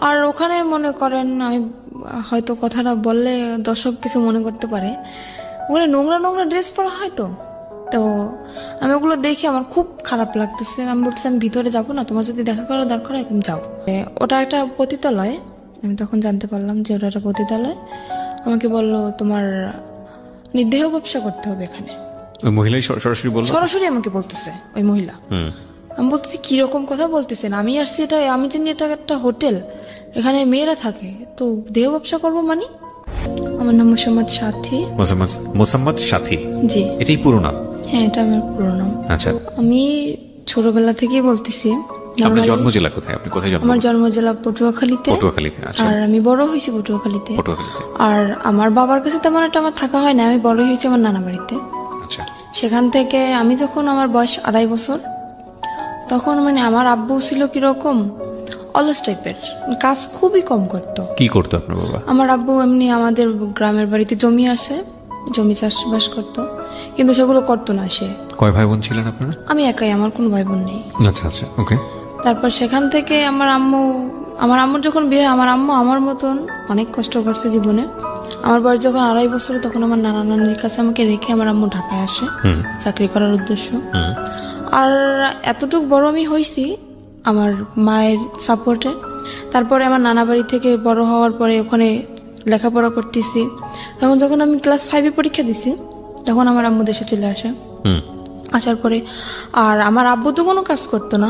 আর ওখানে মনে করেন আমি হয়তো কথাটা বললে দর্শক কিছু মনে করতে পারে, ওখানে নোংরা নোংরা ড্রেস পরা হয় তো, তো আমি ওগুলো দেখে আমার খুব খারাপ লাগতেছে। আমি বলতেছি আমি ভিতরে যাবো না, তোমার যদি দেখা করার দরকার হয় তুমি যাও। ওটা একটা পতিতালয়, আমি তখন জানতে পারলাম যে ওটা একটা পতিতালয়। আমাকে বললো তোমার নির্দেহ ব্যবসা করতে হবে এখানে। মহিলাই সরাসরি বলল, সরাসরি আমাকে বলতেছে ওই মহিলা। আমি বলতেছি কিরকম কথা বলতেছেন, আমি আসছি এটা, আমি জানি এটা একটা হোটেল, এখানে মেয়েরা থাকে, তো দেহ ব্যবসা করবো মানে? আমার নাম মোসাম্মদ সাথী। মোসাম্মদ সাথী, জি এটাই পুরো নাম? হ্যাঁ, এটা আমার পুরো নাম। আচ্ছা, আমি ছোটবেলা থেকেই বলতেছি। আপনার জন্ম জেলা কোথায়? আপনি কোথায় জন্ম? আমার জন্ম জেলা পটুয়াখালীতে। পটুয়াখালীতে, আচ্ছা। আর আমি বড় হয়েছি পটুয়াখালীতে। আর আমার বাবার কাছে তেমন একটা আমার থাকা হয় না, আমি বড় হয়েছি আমার নানা বাড়িতে। আচ্ছা। সেখান থেকে আমি যখন আমার বয়স 2.5 বছর, তখন মানে আমার আব্বু ছিল কিরকম অলস টাইপের, কাজ খুবই কম করতো। কি করতো আপনার বাবা? আমার আব্বু এমনি আমাদের গ্রামের বাড়িতে জমি আসে, জমি চাষবাস করতো, কিন্তু সেগুলো করতো না সে। কয় ভাই বোন ছিলেন আপনারা? আমি একাই, আমার কোনো ভাই বোন নেই। আচ্ছা আচ্ছা, ওকে। তারপর সেখান থেকে আমার আম্মুর যখন বিয়ে, আমার আম্মু আমার মতন অনেক কষ্ট করছে জীবনে। আমার বয়স যখন 2.5 বছর, তখন আমার নানা নানির কাছে আমাকে রেখে আমার আম্মু ঢাকায় আসে চাকরি করার উদ্দেশ্য। আর এতটুকু বড় আমি হয়েছি আমার মায়ের সাপোর্টে। তারপরে আমার নানা বাড়ি থেকে বড় হওয়ার পরে ওখানে লেখাপড়া করতেছি। তখন যখন আমি ক্লাস 5-এ পরীক্ষা দিছি, তখন আমার আম্মু দেশে চলে আসে। আসার পরে আর আমার আব্বু তো কোনো কাজ করতো না,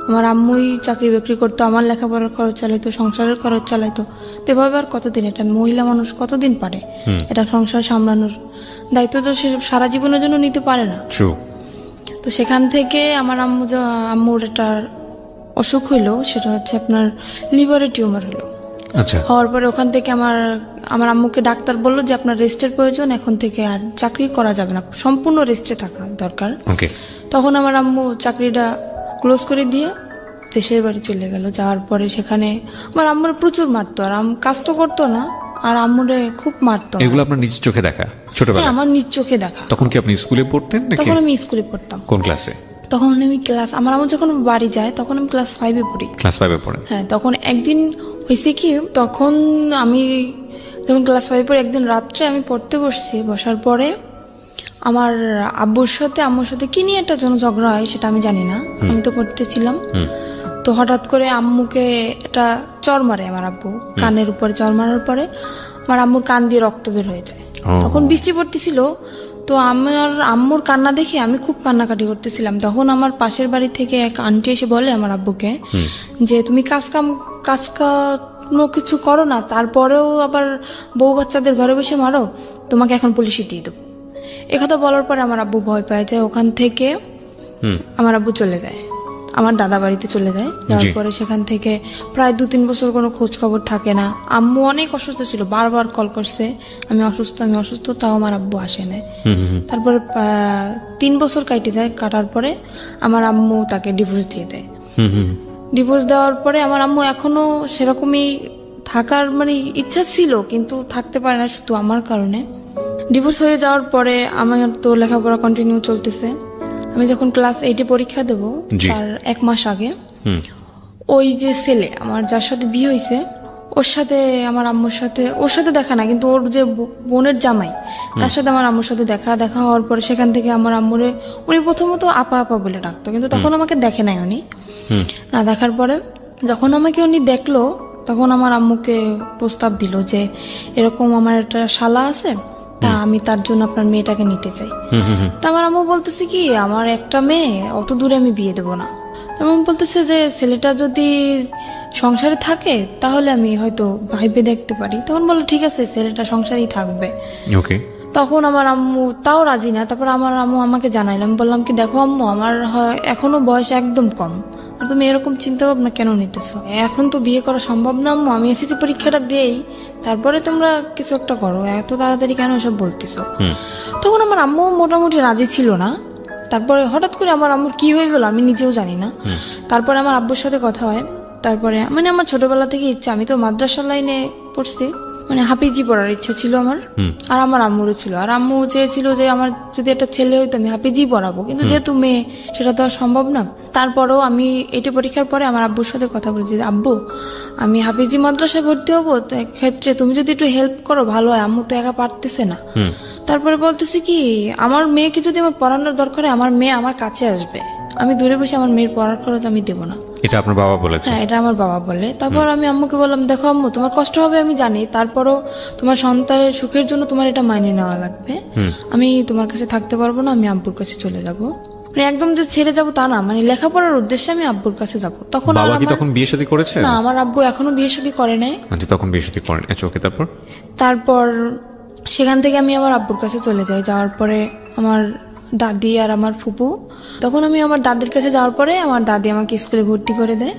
আমার আম্মুই চাকরি বাকরি করতো, আমার লেখাপড়ার খরচ চালাইতো, সংসারের খরচ চালাইতো। তো এভাবে আর কতদিন, এটা মহিলা মানুষ কতদিন পারে এটা সংসার সামলানোর দায়িত্ব? তো সে সারা জীবনের জন্য নিতে পারে না। তো সেখান থেকে আমার আম্মুর একটা অসুখ হইলো, সেটা হচ্ছে আপনার লিভারের টিউমার হলো। আচ্ছা। হওয়ার পরে ওখান থেকে আমার আম্মুকে ডাক্তার বললো যে আপনার রেস্টের প্রয়োজন, এখন থেকে আর চাকরি করা যাবে না, সম্পূর্ণ রেস্টে থাকা দরকার। তখন আমার আম্মু চাকরিটা ক্লোজ করে দিয়ে দেশের বাড়ি চলে গেল। যাওয়ার পরে সেখানে আমার আম্মুর প্রচুর মারতো, আর কাজ তো করতো না, আর আম্মুরে খুব মারতো। এগুলো আপনার নিজ চোখে দেখা? ছোটবেলায়? হ্যাঁ, আমার নিজ চোখে দেখা। তখন কি আপনি স্কুলে পড়তেন নাকি? তখন আমি স্কুলে পড়তাম। কোন ক্লাসে? তখন আমি আমার আম্মু যখন বাড়ি যায় তখন আমি ক্লাস 5-এ পড়ি। ক্লাস 5-এ পড়েন? হ্যাঁ। তখন একদিন হয়েছে কি, তখন আমি যখন ক্লাস 5-এ পড়ি, একদিন রাত্রে আমি পড়তে বসছি। বসার পরে আমার আম্মুর সাথে কি নিয়ে একটা যেন ঝগড়া হয়, সেটা আমি জানি না, আমি তো পড়তেছিলাম। তো হঠাৎ করে আম্মুকে একটা চড় মারে আমার আব্বু, কানের উপরে চড় মারার পরে আমার আম্মুর কান দিয়ে রক্ত বের হয়ে যায়। তখন বৃষ্টি পড়তেছিল, তো আমার আম্মুর কান্না দেখে আমি খুব কান্নাকাটি করতেছিলাম। তখন আমার পাশের বাড়ি থেকে এক আন্টি এসে বলে আমার আব্বুকে যে তুমি কাজ কিছু করো না, তারপরেও আবার বউ বাচ্চাদের ঘরে বসে মারো, তোমাকে এখন পুলিশে দিয়ে দেবো। একথা বলার পরে আমার আব্বু ভয় পায় যায়। ওখান থেকে আমার আব্বু চলে যায়, আমার দাদা বাড়িতে চলে যায়। যাওয়ার পরে সেখান থেকে প্রায় 2-3 বছর কোনো খোঁজ খবর থাকে না। আম্মু অনেক অসুস্থ ছিল, বারবার কল করছে আমি অসুস্থ, তাও আমার আব্বু আসে না। তারপরে 3 বছর কাটে যায়। কাটার পরে আমার আম্মু তাকে ডিভোর্স দিয়ে দেয়। ডিভোর্স দেওয়ার পরে আমার আম্মু এখনো সেরকমই থাকার মানে ইচ্ছা ছিল, কিন্তু থাকতে পারে না শুধু আমার কারণে। ডিভোর্স হয়ে যাওয়ার পরে আমার তো লেখাপড়া কন্টিনিউ চলতেছে। আমি যখন ক্লাস 8-এ পরীক্ষা দেব, তার 1 মাস আগে ওই যে ছেলে আমার যার সাথে বিয়ে হয়েছে, ওর সাথে আমার আম্মুর সাথে, ওর সাথে দেখা না, কিন্তু ওর যে বোনের জামাই, তার সাথে আমার আম্মুর সাথে দেখা হওয়ার পরে সেখান থেকে আমার আম্মুরে উনি প্রথমত আপা বলে ডাকতো, কিন্তু তখন আমাকে দেখে নাই উনি। না দেখার পরে যখন আমাকে উনি দেখলো, তখন আমার আম্মুকে প্রস্তাব দিল যে এরকম আমার একটা শালা আছে, তা আমি তার জন্য আপনার মেয়েটাকে নিতে চাই। তা আমার আম্মু বলতেছে কি, আমার একটা মেয়ে, অত দূরে আমি বিয়ে দেবো না। আমার বলতেছে যে ছেলেটা যদি সংসারে থাকে তাহলে আমি হয়তো ভাইবে দেখতে পারি। তখন বললো ঠিক আছে, ছেলেটা সংসারেই থাকবে। তখন আমার আম্মু তাও রাজি না। তারপর আমার আম্মু আমাকে জানাইলাম, বললাম কি দেখো আম্মু, আমার এখনো বয়স একদম কম, আর তুমি এরকম চিন্তা ভাবনা কেন নিতেছো? এখন তো বিয়ে করা সম্ভব না আম্মু, আমি এসেছি পরীক্ষাটা দিয়েই, তারপরে তোমরা কিছু একটা করো, এত তাড়াতাড়ি কেন এসব বলতেছো? তখন আমার আম্মু মোটামুটি রাজি ছিল না। তারপরে হঠাৎ করে আমার আম্মুর কি হয়ে গেল আমি নিজেও জানি না। তারপরে আমার আব্বুর সাথে কথা হয়। তারপরে মানে আমার ছোটবেলা থেকে ইচ্ছা, আমি তো মাদ্রাসা লাইনে পড়ছি, মানে হাফিজি পড়ার ইচ্ছা ছিল আমার, আর আমার আম্মুরও ছিল। আর আম্মু চেয়েছিল যে আমার যদি একটা ছেলে হইতো আমি হাফিজি পড়াবো, কিন্তু যেহেতু মেয়ে সেটা তো আর সম্ভব না। তারপরেও আমি এটি পরীক্ষার পরে আমার আব্বুর সাথে কথা বলছি যে, আব্বু আমি হাফিজি মাদ্রাসায় ভর্তি হবো, ক্ষেত্রে তুমি যদি একটু হেল্প করো ভালো হয়, আম্মু তো একা পারতেছে না। তারপরে বলতেছি কি, আমার মেয়েকে যদি আমার পড়ানোর দরকার হয়, আমার মেয়ে আমার কাছে আসবে, আমি দূরে বসে আমার মেয়ের পড়ার খরচ আমি দেবো না। এটা আপনার বাবা বলেছে? হ্যাঁ, এটা আমার বাবা বলে। তারপর আমি আম্মুকে বললাম, দেখো আম্মু, তোমার কষ্ট হবে আমি জানি, তারপরও তোমার সন্তানের সুখের জন্য তোমার এটা মাইনে নেওয়া লাগবে। আমি তোমার কাছে থাকতে পারবো না, আমি আব্বুর কাছে চলে যাব। মানে একদম যে ছেড়ে যাবো তা না, মানে লেখাপড়ার উদ্দেশ্যে আমি আব্বুর কাছে যাব। তখন বাবা কি তখন বিয়ে শাদী করেছে? না, আমার আব্বু এখনো বিয়ে শাদী করে নাই। আচ্ছা, তখন বিয়ে শাদী করেন। আচ্ছা, ওকে। তারপর সেখান থেকে আমি আমার আব্বুর কাছে চলে যাই। যাওয়ার পরে আমার দাদি আর আমার ফুপু, তখন আমি আমার দাদির কাছে যাওয়ার পরে আমার দাদি আমাকে স্কুলে ভর্তি করে দেয়।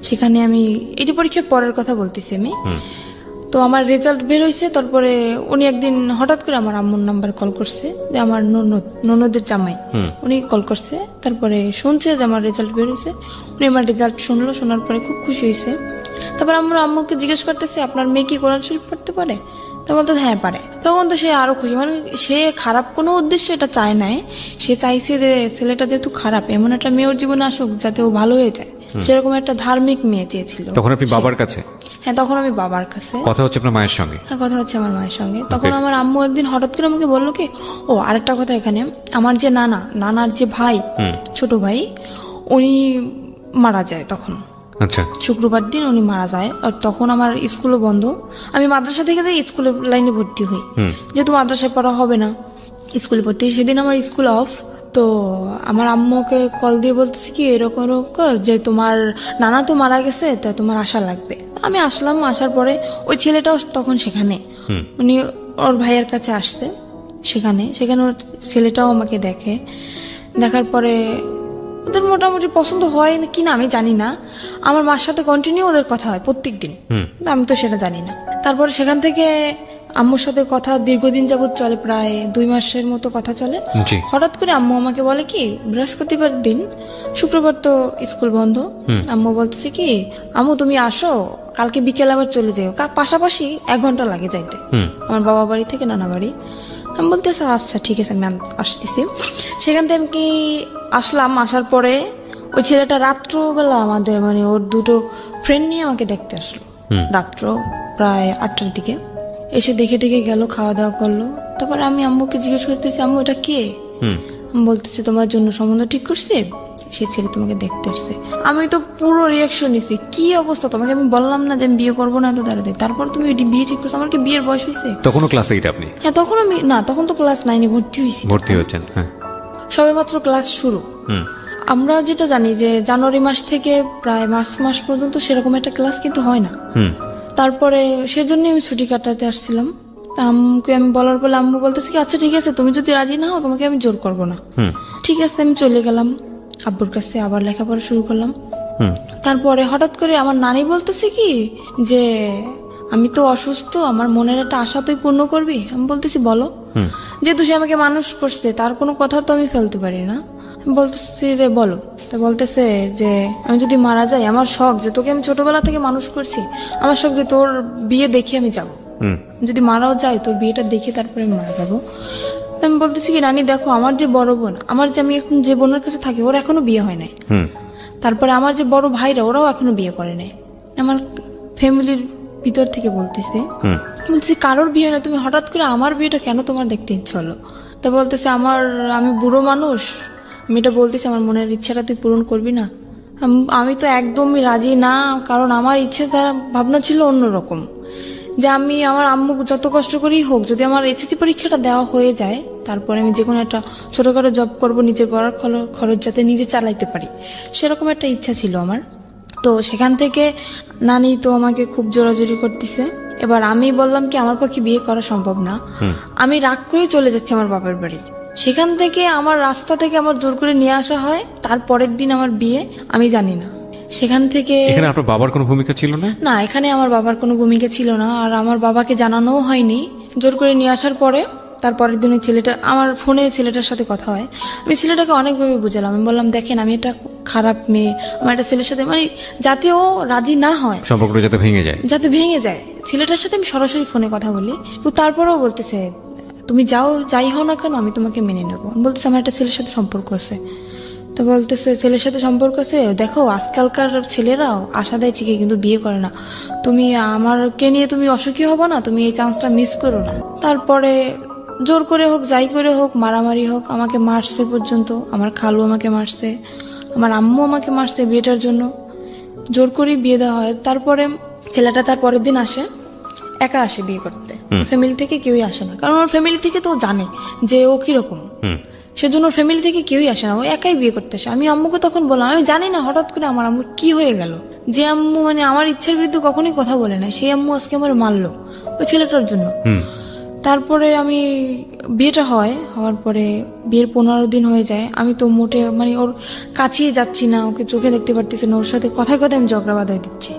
সেখানে আমি এটি পরীক্ষার পরের কথা বলতেছি আমি। তো আমার রেজাল্ট বের হয়েছে, তারপরে উনি একদিন হঠাৎ করে আমার আম্মুর নাম্বার কল করছে, যে আমার ননদের জামাই, উনি কল করছে। তারপরে শুনছে যে আমার রেজাল্ট বের হয়েছে, উনি আমার রেজাল্ট শুনলো, শোনার পরে খুব খুশি হয়েছে। তারপর আমরা আম্মুকে জিজ্ঞেস করতেছে, আপনার মেয়ে কি কোরআন শরীফ পড়তে পারে? তো বলতে হ্যাঁ পারে। তখন তো সে আরো খুশি, মানে সে খারাপ কোনো উদ্দেশ্যে এটা চায় নাই, সে চাইছে যে ছেলেটা যেহেতু খারাপ, এমন একটা মেয়ের জীবনে আসুক যাতে ও ভালো হয়ে যায়, সেরকম একটা ধার্মিক মেয়ে চেয়েছিল। তখন আপনি বাবার কাছে? হ্যাঁ, তখন আমি বাবার কাছে। কথা হচ্ছে আপনার মায়ের সঙ্গে? হ্যাঁ, কথা হচ্ছে আমার মায়ের সঙ্গে। তখন আমার আম্মু একদিন হঠাৎ করে আমাকে বললো কি, ও আরেকটা কথা, এখানে আমার যে নানার যে ভাই, ছোট ভাই, উনি মারা যায় তখন। আচ্ছা, শুক্রবার দিন উনি মারা যায়। আর তখন আমার স্কুলও বন্ধ, আমি মাদ্রাসা থেকে যাই স্কুলের লাইনে ভর্তি হই, যেহেতু মাদ্রাসায় পড়া হবে না, স্কুলে ভর্তি। সেদিন আমার স্কুল অফ। তো আমার আম্মুকে কল দিয়ে বলতেছি কি, এরকম যে তোমার নানা তো মারা গেছে, তা তোমার আসা লাগবে। আমি আসলাম। আসার পরে ওই ছেলেটাও তখন সেখানে, উনি ওর ভাইয়ের কাছে আসছে। সেখানে ওর ছেলেটাও আমাকে দেখে। দেখার পরে ওদের মোটামুটি পছন্দ হয় কি না আমি জানি না, আমার মার সাথে কন্টিনিউ ওদের কথা হয় প্রত্যেক দিন, আমি তো সেটা জানি না। তারপরে সেখান থেকে আম্মুর সাথে কথা দীর্ঘদিন যাবত চলে, প্রায় 2 মাসের মতো কথা চলে। হঠাৎ করে আম্মু আমাকে বলে কি, বৃহস্পতিবার দিন, শুক্রবার তো স্কুল বন্ধ, আম্মু বলতেছে কি, আম্মু তুমি আসো, কালকে বিকেল আবার চলে যাও, পাশাপাশি 1 ঘন্টা লাগে যাইতে আমার বাবা বাড়ি থেকে নানা বাড়ি। আমি বলতেছি আচ্ছা ঠিক আছে, আমি আসতেছি। সেখান থেকে আমি কি আসলাম। আসার পরে ওই ছেলেটা রাত্রবেলা আমাদের, মানে ওর 2টো ফ্রেন্ড নিয়ে আমাকে দেখতে আসলো রাত্র প্রায় 8টার দিকে। এসে দেখে গেল, খাওয়া দাওয়া করলো। তারপরে আমি আম্মুকে জিজ্ঞেস করতেছি, আম্মু এটা কে? বলতেছে তোমার জন্য সম্বন্ধ ঠিক করছে, সে ছেলে তোমাকে দেখতে আসছে। আমি তো পুরো রিয়াকশন নিছি, কি অবস্থা, তোমাকে আমি বললাম না যে আমি বিয়ে করবো না, তো দাঁড়াতে, তারপর তুমি বিয়ে ঠিক করছো, আমার কি বিয়ের বয়স হয়েছে? তখনও ক্লাস 8 আপনি? হ্যাঁ, তখন আমি না, তখন তো ক্লাস 9-এ ভর্তি হয়েছেন। হ্যাঁ, সবে মাত্র ক্লাস শুরু। আমরা যেটা জানি যে জানুয়ারি মাস থেকে প্রায় মার্চ মাস পর্যন্ত সেরকম একটা ক্লাস কিন্তু হয় না। তারপরে সেজন্য আমি ছুটি কাটাতে আসছিলাম। আম্মুকে আমি বলার পরে আম্মু বলতেছে কি, আচ্ছা ঠিক আছে, তুমি যদি রাজি না হও তোমাকে আমি জোর করবো না। ঠিক আছে, আমি চলে গেলাম আব্বুর কাছে, আবার লেখাপড়া শুরু করলাম। তারপরে হঠাৎ করে আমার নানি বলতেছে কি যে, আমি তো অসুস্থ, আমার মনের একটা আশা তুই পূর্ণ করবি। আমি বলতেছি বলো। যেহেতু সে আমাকে মানুষ করছে, তার কোনো কথা তো আমি ফেলতে পারি না। বলতেছি যে বলো। তা বলতেছে যে আমি যদি মারা যাই, আমার শখ যে তোকে আমি ছোটবেলা থেকে মানুষ করছি, আমার শখ যে তোর বিয়ে দেখে আমি যাব, যদি মারাও যায় তোর বিয়েটা দেখে তারপরে আমি মারা যাবো। আমি বলতেছি কি, রানী দেখো, আমার যে বড় বোন, আমার যে আমি এখন যে বোনের কাছে থাকি, ওর এখনো বিয়ে হয় নাই। তারপরে আমার যে বড় ভাইরা, ওরাও এখনো বিয়ে করে নাই। আমার ফ্যামিলির ভিতর থেকে বলতেছি কারোর বিয়ে না, তুমি হঠাৎ করে আমার বিয়েটা কেন তোমার দেখতে ইচ্ছা হলো? তা বলতেছে আমি বুড়ো মানুষ, আমি এটা বলতেছি আমার মনের ইচ্ছাটা তুই পূরণ করবি না। আমি তো একদমই রাজি না, কারণ আমার ইচ্ছে ভাবনা ছিল অন্যরকম, যে আমি আমার আম্মু যত কষ্ট করেই হোক, যদি আমার এসএসসি পরীক্ষাটা দেওয়া হয়ে যায়, তারপরে আমি যে কোনো একটা ছোটখাটো জব করব, নিজের পড়ার খরচ যাতে নিজে চালাইতে পারি, সেরকম একটা ইচ্ছা ছিল আমার। তো সেখান থেকে নানি তো আমাকে খুব জোরাজোরি করতেছে। এবার আমি বললাম কি, আমার পক্ষে বিয়ে করা সম্ভব না। আমি রাগ করে চলে যাচ্ছি আমার বাবার বাড়ি। সেখান থেকে আমার রাস্তা থেকে আমার জোর করে নিয়ে আসা হয়, তারপরের দিন আমার বিয়ে। আমি জানি না সেখান থেকে। এখানে আপনার বাবার কোনো ভূমিকা ছিল না? না, এখানে আমার বাবার কোনো ভূমিকা ছিল না, আর আমার বাবাকে জানানোও হয়নি। জোর করে নিয়ে আসার পরে তারপরের দিন ছেলেটা, আমার ফোনে ছেলেটার সাথে কথা হয়। আমি ছেলেটাকে অনেকভাবে বুঝালাম, আমি বললাম দেখেন আমি একটা খারাপ মেয়ে, আমার একটা ছেলের সাথে, মানে যাতে ও রাজি না হয়, সম্পর্কটা যাতে ভেঙে যায়, ছেলেটার সাথে আমি সরাসরি ফোনে কথা বলি। তো তারপরেও বলতেছে তুমি যাই হও না কেন, আমি তোমাকে মেনে নেবো। বলতেছে আমার একটা ছেলের সাথে সম্পর্ক আছে। তো বলতেছে ছেলের সাথে সম্পর্ক আছে, দেখো আজকালকার ছেলেরাও আশা দেয় ঠিকই কিন্তু বিয়ে করে না, তুমি আমারকে নিয়ে তুমি অসুখী হবো না, তুমি এই চান্সটা মিস করো না। তারপরে জোর করে হোক যাই করে হোক মারামারি হোক আমাকে মারছে পর্যন্ত, আমার খালু আমাকে মারছে, আমার আম্মু আমাকে মারছে বিয়েটার জন্য, জোর করেই বিয়ে দেওয়া হয়। তারপরে ছেলেটা তার পরের দিন আসে, একা আসে বিয়ে করতে, ফ্যামিলি থেকে কেউই আসে না, কারণ ওর ফ্যামিলি থেকে তো জানে যে ও কিরকম, সেজন্য ওর ফ্যামিলি থেকে কেউই আসে না, ও একাই বিয়ে করতে আসে। আমি আম্মুকে তখন বললাম আমি জানি না হঠাৎ করে আমার আম্মুর কি হয়ে গেল, যে আম্মু মানে আমার ইচ্ছার বিরুদ্ধে কখনোই কথা বলে না, সেই আম্মু আজকে আমার মারলো ওই ছেলেটার জন্য। তারপরে আমি বিয়েটা হওয়ার পরে বিয়ের 15 দিন হয়ে যায়, আমি তো মোটে মানে ওর কাছেই যাচ্ছি না, ওকে চোখে দেখতে পারতেছি না, ওর সাথে কথায় কথায় আমি ঝগড়া বাঁধাই দিচ্ছি।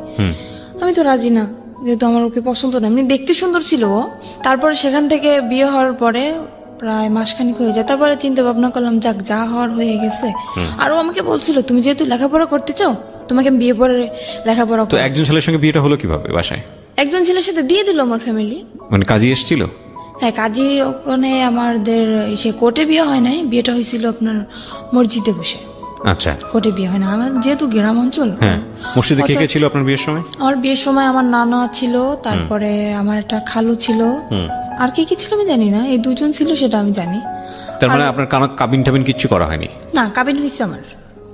আমি তো রাজি না, যেহেতু আমার ওকে পছন্দ না, এমনি দেখতে সুন্দর ছিল ও। তারপরে সেখান থেকে বিয়ে হওয়ার পরে প্রায় মাসখানিক হয়ে যায়, তারপরে চিন্তা ভাবনা করলাম যাক যা হওয়ার হয়ে গেছে। আর ও আমাকে বলছিল তুমি যেহেতু লেখাপড়া করতে চাও তোমাকে বিয়ে পরে লেখাপড়া তো একজন ছেলের সঙ্গে বিয়েটা হলো কিভাবে বাসায়? একজন ছেলের সাথে দিয়ে দিল আমার ফ্যামিলি, মানে কাজী এসেছিল? হ্যাঁ কাজী, ওখানে আমাদের সে কোর্টে বিয়ে হয় নাই, বিয়েটা হয়েছিল আপনার মসজিদে বসে। আচ্ছা, কোর্টে বিয়ে হয় না, আমার যেহেতু গ্রাম অঞ্চল। হ্যাঁ, মসজিদে কে কে ছিল আপনার বিয়ের সময়? আমার বিয়ের সময় আমার নানা ছিল, তারপরে আমার একটা খালু ছিল, আর কি কি ছিল আমি জানি না, এই দুজন ছিল সেটা আমি জানি। তার মানে আপনার কাবিন টাবিন কিচ্ছু করা হয়নি? না, কাবিন হয়েছে আমার।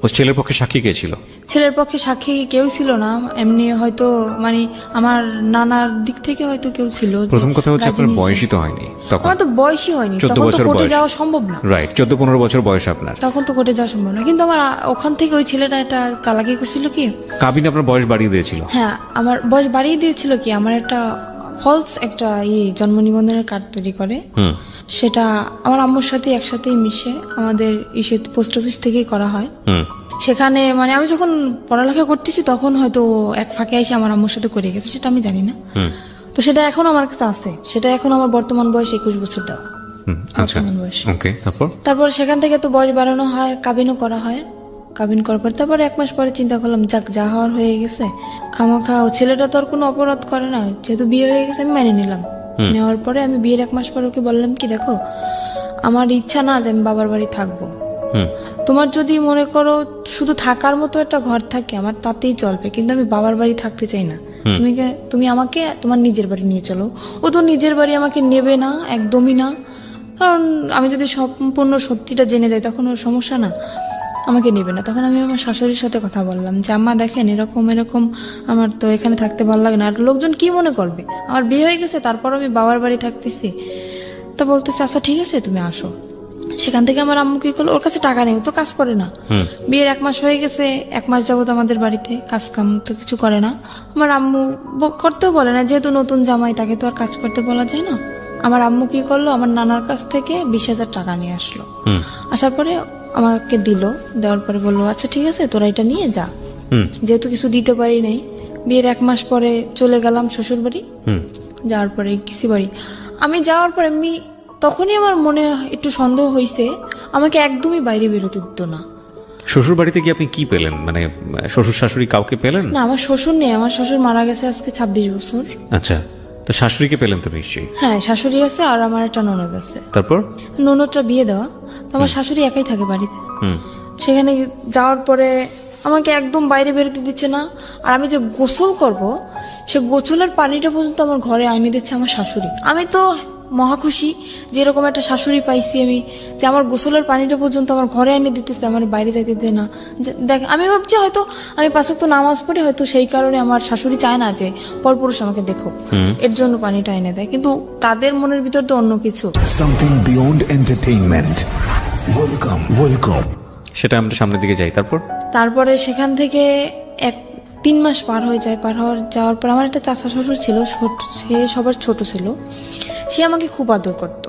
ও ছেলের পক্ষে সাক্ষী কে ছিল? ছেলের পক্ষে সাক্ষী কেউ ছিল না, এমনি হয়তো মানে আমার নানার দিক থেকে হয়তো কেউ ছিল। প্রথম কথা হচ্ছে আপনার বয়সই তো হয়নি তখন। আমার তো বয়সই হয়নি, 14 তখন তো বছর কোর্টে বয়স। যাওয়া সম্ভব না। রাইট, 14-15 বছর বয়স আপনার, তখন তো কোর্টে যাওয়া সম্ভব না। কিন্তু আমার ওখান থেকে ওই ছেলেটা একটা চালাকি করছিল কি, কাবিন আপনার বয়স বাড়িয়ে দিয়েছিল? হ্যাঁ, আমার বয়স বাড়িয়ে দিয়েছিল কি, আমার একটা ফলস একটা জন্ম নিবন্ধনের কার্ড তৈরি করে, সেটা আমার আম্মুর সাথে একসাথেই মিশে আমাদের পোস্ট অফিস থেকেই করা হয়। সেখানে মানে আমি যখন পড়ালেখা করতেছি তখন হয়তো এক ফাঁকে এসে আমার আম্মুর সাথে করে গেছে, সেটা আমি জানি না। তো সেটা এখন আমার কাছে আছে, সেটা এখন আমার বর্তমান বয়স 21 বছর দেওয়া। তারপর সেখান থেকে তো বয়স বাড়ানো হয়, কাবিনও করা হয়। কাবিন করার পর তারপরে 1 মাস পরে চিন্তা করলাম যাক যা হওয়ার হয়ে গেছে, খামাখা ও ছেলেটা তো আর কোনো অপরাধ করে না, যেহেতু বিয়ে হয়ে গেছে আমি মেনে নিলাম। নেওয়ার পরে আমি বিয়ের 1 মাস পর ওকে বললাম কি দেখো আমার ইচ্ছা না যে আমি বাবার বাড়ি থাকবো, তোমার যদি মনে করো শুধু থাকার মতো একটা ঘর থাকে আমার তাতেই চলবে, কিন্তু আমি বাবার বাড়ি থাকতে চাই না, তুমি আমাকে তোমার নিজের বাড়ি নিয়ে চলো। ও তো নিজের বাড়ি আমাকে নেবে না, একদমই না, কারণ আমি যদি সম্পূর্ণ সত্যিটা জেনে যাই তখন ওর সমস্যা না, আমাকে নেবে না। তখন আমি আমার শাশুড়ির সাথে কথা বললাম যে আম্মা দেখেন এরকম এরকম আমার তো এখানে থাকতে ভালো লাগে না, আর লোকজন কি মনে করবে, আমার বিয়ে হয়ে গেছে তারপর আমি বাবার বাড়ি থাকতেছি। তো বলতেছে আচ্ছা ঠিক আছে তুমি আসো। সেখান থেকে আমার আম্মু কি করলো, ওর কাছে টাকা নেই, তো কাজ করে না, বিয়ের 1 মাস হয়ে গেছে, 1 মাস যাবত আমাদের বাড়িতে কাজ কাম তো কিছু করে না। আমার আম্মু করতেও বলে না, যেহেতু নতুন জামাই তাকে তো আর কাজ করতে বলা যায় না। আমার আম্মু কি করলো, আমার নানার কাছ থেকে 20,000 টাকা নিয়ে আসলো, আসার পরে আমাকে দিল, দেওয়ার পরে বললো আচ্ছা ঠিক আছে তোরা এটা নিয়ে যা, যেহেতু কিছু দিতে পারি নাই। বিয়ের 1 মাস পরে চলে গেলাম শ্বশুর বাড়ি, যাওয়ার পরে কিসি বাড়ি আমি যাওয়ার পরে আমি তখনই আমার মনে একটু সন্দেহ হয়েছে, আমাকে একদমই বাইরে বেরোতে দিত না। শ্বশুর বাড়িতে কি আপনি কি পেলেন, মানে শ্বশুর শাশুড়ি কাউকে পেলেন? না, আমার শ্বশুর নেই, আমার শ্বশুর মারা গেছে আজকে 26 বছর। আচ্ছা, তো শাশুড়িকে পেলেন তো নিশ্চয়ই? হ্যাঁ, শাশুড়ি আছে আর আমার একটা ননদ আছে। তারপর ননদটা বিয়ে দেওয়া, তো আমার শাশুড়ি একাই থাকে বাড়িতে। সেখানে যাওয়ার পরে আমাকে একদম বাইরে বেরোতে দিচ্ছে না, আর আমি যে গোসল করব সে গোসলের পানিটা পর্যন্ত আমার ঘরে আইনে দিচ্ছে আমার শাশুড়ি। আমি তো মহা খুশি যে এরকম একটা শাশুড়ি পাইছি আমি, যে আমার গোসলের পানিটা পর্যন্ত আমার ঘরে এনে দিতেছে, আমার বাইরে যাইতে দেয় না। দেখ আমি ভাবছি হয়তো আমি 5 ওয়াক্ত নামাজ পড়ি, হয়তো সেই কারণে আমার শাশুড়ি চায় না যে পরপুরুষ আমাকে দেখো, এর জন্য পানিটা এনে দেয়, কিন্তু তাদের মনের ভিতর তো অন্য কিছু। Something beyond entertainment. Welcome. সেটা আমরা সামনের দিকে যাই। তারপরে সেখান থেকে 3 মাস পার হয়ে যায়, যাওয়ার পর আমার একটা চাচা শ্বশুর ছিল, সে সবার ছোট ছিল, সে আমাকে খুব আদর করতো।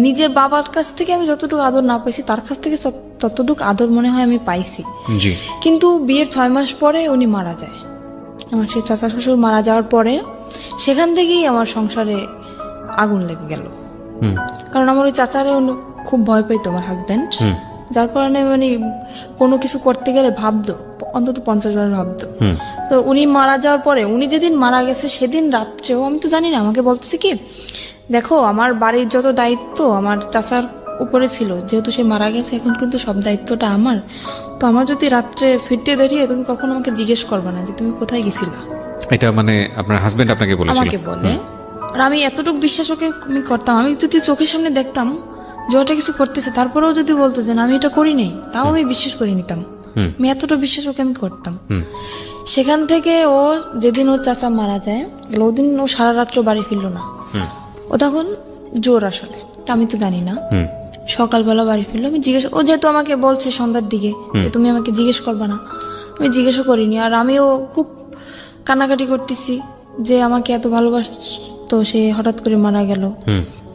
নিজের বাবার কাছ থেকে আমি যতটুকু আদর না পাইছি তার কাছ থেকে ততটুকু আদর মনে হয় আমি পাইছি। কিন্তু বিয়ের 6 মাস পরে উনি মারা যায়। আমার সেই চাচা শ্বশুর মারা যাওয়ার পরে সেখান থেকেই আমার সংসারে আগুন লেগে গেল, কারণ আমার ওই চাচারে খুব ভয় পাইতো আমার হাজবেন্ড, যার কারণে মানে কোনো কিছু করতে গেলে ভাবতো, অন্তত 50 বার ভাবতো। তো উনি মারা যাওয়ার পরে, উনি যেদিন মারা গেছে সেদিন রাত্রেও আমি তো জানি না, আমাকে বলতেছে কি দেখো আমার বাড়ির যত দায়িত্ব আমার চাচার উপরে ছিল, যেহেতু সে মারা গেছে এখন কিন্তু সব দায়িত্বটা আমার। তো আমার যদি রাত্রে ফিরতে দেরি হয় তুমি কখনো আমাকে জিজ্ঞেস করবে না যে তুমি কোথায় গেছিলা। এটা মানে আপনার হাজবেন্ড আপনাকে বলেছিল? আমাকে বলে। আর আমি এতটুকু বিশ্বাস ওকে আমি করতাম, আমি যদি চোখের সামনে দেখতাম যে ওটা কিছু করতেছে, তারপরেও যদি বলতো যে না আমি এটা করি নাই, তাও আমি বিশ্বাস করে নিতাম। আমি এতটা বিশ্বাস ওকে আমি করতাম। সেখান থেকে ও যেদিন ওর চাচা মারা যায় ওদিন ও সারা রাত্র বাড়ি ফিরলো না। ও তখন জোর আসলে আমি তো জানি না। সকালবেলা বাড়ি ফিরলো, আমি জিজ্ঞেস, ও যেহেতু আমাকে বলছে সন্ধ্যার দিকে যে তুমি আমাকে জিজ্ঞেস করবা না, আমি জিজ্ঞেসও করিনি। আর আমিও খুব কান্নাকাটি করতেছি যে আমাকে এত ভালোবাসতো, সে হঠাৎ করে মারা গেল।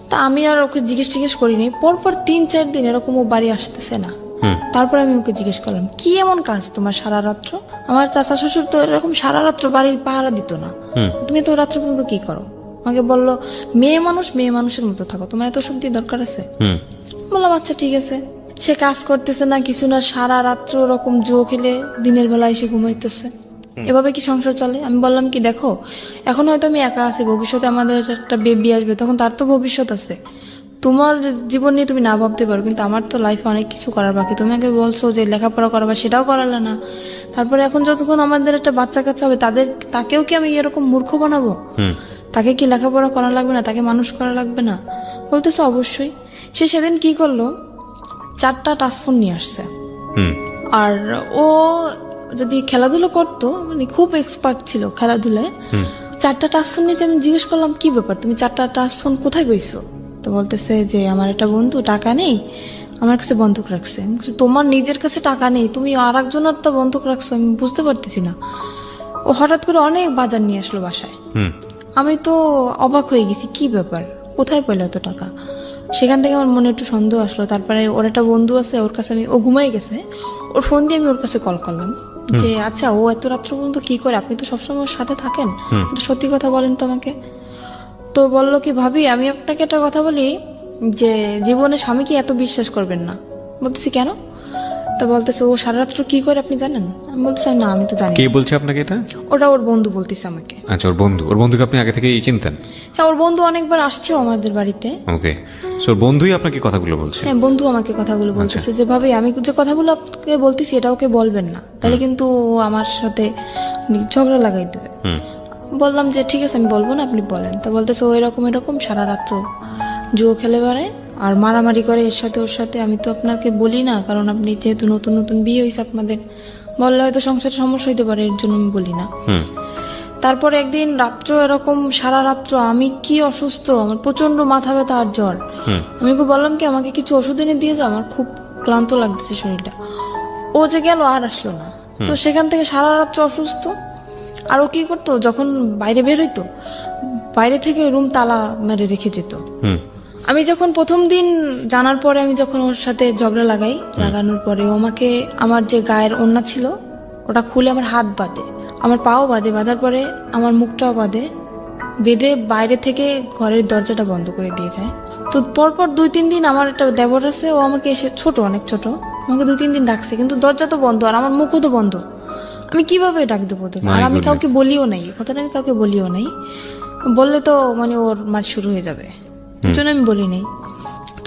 তা আমি আর ওকে জিজ্ঞেস করিনি। পরপর 3-4 দিন এরকম ও বাড়ি আসতেছে না। তারপর আমি ওকে জিজ্ঞেস করলাম কি এমন কাজ তোমার সারা রাত্র? আমার চাচা শ্বশুর তো এরকম সারা রাত্র বাড়ি পাহারা দিত না, তুমি তো রাত্র পর্যন্ত কি করো? আমাকে বললো মেয়ে মানুষের মতো থাকো, তোমার এত শক্তি দরকার আছে? বললাম আচ্ছা ঠিক আছে। সে কাজ করতেছে না কিছু না, সারা রাত্র ওরকম জুয়ো খেলে দিনের বেলা এসে ঘুমাইতেছে। এভাবে কি সংসার চলে? আমি বললাম কি দেখো, এখন হয়তো আমি একা আছি, ভবিষ্যতে আমাদের একটা বেবি আসবে, তখন তার তো ভবিষ্যৎ আছে। তোমার জীবন নিয়ে তুমি না ভাবতে পারো, কিন্তু আমার তো লাইফে অনেক কিছু করার বাকি। তুমি আগে বলছো যে লেখাপড়া করাবা, সেটাও করালে না। তারপরে এখন যতক্ষণ আমাদের একটা বাচ্চা কাচ্চা হবে তাকেও কি আমি এরকম মূর্খ বানাবো? তাকে কি লেখাপড়া করা লাগবে না? তাকে মানুষ করা লাগবে না? বলতেছে অবশ্যই। সে সেদিন কি করলো, 4টা টাচফোন নিয়ে আসছে। আর ও যদি খেলাধুলো করতো, মানে খুব এক্সপার্ট ছিল খেলাধুলায়, 4টা টাচফোন নিতে আমি জিজ্ঞেস করলাম কি ব্যাপার, তুমি 4টা টাচফোন কোথায় বইছো? তো বলতেছে যে আমার একটা বন্ধু টাকা নেই, আমার কাছে বন্ধক রাখছে। তোমার নিজের কাছে টাকা নেই, তুমি আর একজনের তো বন্ধক রাখছো, আমি বুঝতে পারতেছি না। ও হঠাৎ করে অনেক বাজার নিয়ে আসলো বাসায়। আমি তো অবাক হয়ে গেছি, কি ব্যাপার, কোথায় পেলো এত টাকা? সেখান থেকে আমার মনে একটু সন্দেহ আসলো। তারপরে ওর একটা বন্ধু আছে, ওর কাছে ও ঘুমাই গেছে, ওর ফোন দিয়ে আমি ওর কাছে কল করলাম যে আচ্ছা ও এত রাত্র পর্যন্ত কি করে, আপনি তো সবসময় ওর সাথে থাকেন, সত্যি কথা বলেন তো আমাকে। তো বললো কি ভাবি আমি আপনাকে একটা কথা বলি যে জীবনে স্বামীকে এত বিশ্বাস করবেন না। বলতেছি কেন? তো বলতেছে ও সারা রাত্র কি করে আপনি জানেন? আমি বলতেছি না আমি তো জানি। কে বলছে আপনাকে এটা? ওটা ওর বন্ধু বলতেছে আমাকে। আচ্ছা, ওর বন্ধুকে আপনি আগে থেকেই চিনতেন? হ্যাঁ, ওর বন্ধু অনেকবার আসছে আমাদের বাড়িতে। ওকে, সো বন্ধুই আপনাকে কথাগুলো বলছে? হ্যাঁ, বন্ধু আমাকে কথাগুলো বলতেছে যে ভাবি আমি যে কথাগুলো আপনাকে বলতেছি এটা ওকে বলবেন না, তাহলে কিন্তু ও আমার সাথে ঝগড়া লাগাই দেবে। বললাম যে ঠিক আছে আমি বলবো না, আপনি বলেন। তো বলতেছে ও এরকম সারা রাত্র জুয়ো খেলে বেড়ায় আর মারামারি করে এর সাথে ওর সাথে। আমি তো আপনাকে বলি না, কারণ আপনি যেহেতু নতুন বিয়ে হয়েছে আপনাদের, বললে হয়তো সংসারে সমস্যা হইতে পারে, এর জন্য আমি বলি না। তারপরে একদিন রাত্র এরকম সারা রাত্র আমি কি অসুস্থ, আমার প্রচন্ড মাথা ব্যথা আর জ্বর। আমি ওকে বললাম কি আমাকে কিছু ওষুধ এনে দিয়ে যাও, আমার খুব ক্লান্ত লাগতেছে শরীরটা। ও যে গেল আর আসলো না। তো সেখান থেকে সারা রাত্র অসুস্থ। আর ও কি করতো, যখন বাইরে বের হইতো বাইরে থেকে রুম তালা মেরে রেখে যেত। আমি যখন প্রথম দিন জানার পরে আমি যখন ওর সাথে ঝগড়া লাগানোর পরে ও আমাকে আমার যে গায়ের ওড়না ছিল ওটা খুলে আমার হাত বাঁধে, আমার পাও বাঁধে, বাঁধার পরে আমার মুখটাও বাঁধে, বেঁধে বাইরে থেকে ঘরের দরজাটা বন্ধ করে দিয়ে যায়। তো পরপর 2-3 দিন আমার একটা দেবর আছে, ও আমাকে এসে অনেক ছোট, আমাকে 2-3 দিন ডাকছে, কিন্তু দরজা তো বন্ধ আর আমার মুখও তো বন্ধ। আমি কিভাবে ডাক দেবো? আর আমি কাউকে বলিও নাই, কথাটা আমি কাউকে বলিও নাই, বললে তো মানে ওর মার শুরু হয়ে যাবে, এর জন্য আমি বলি নাই।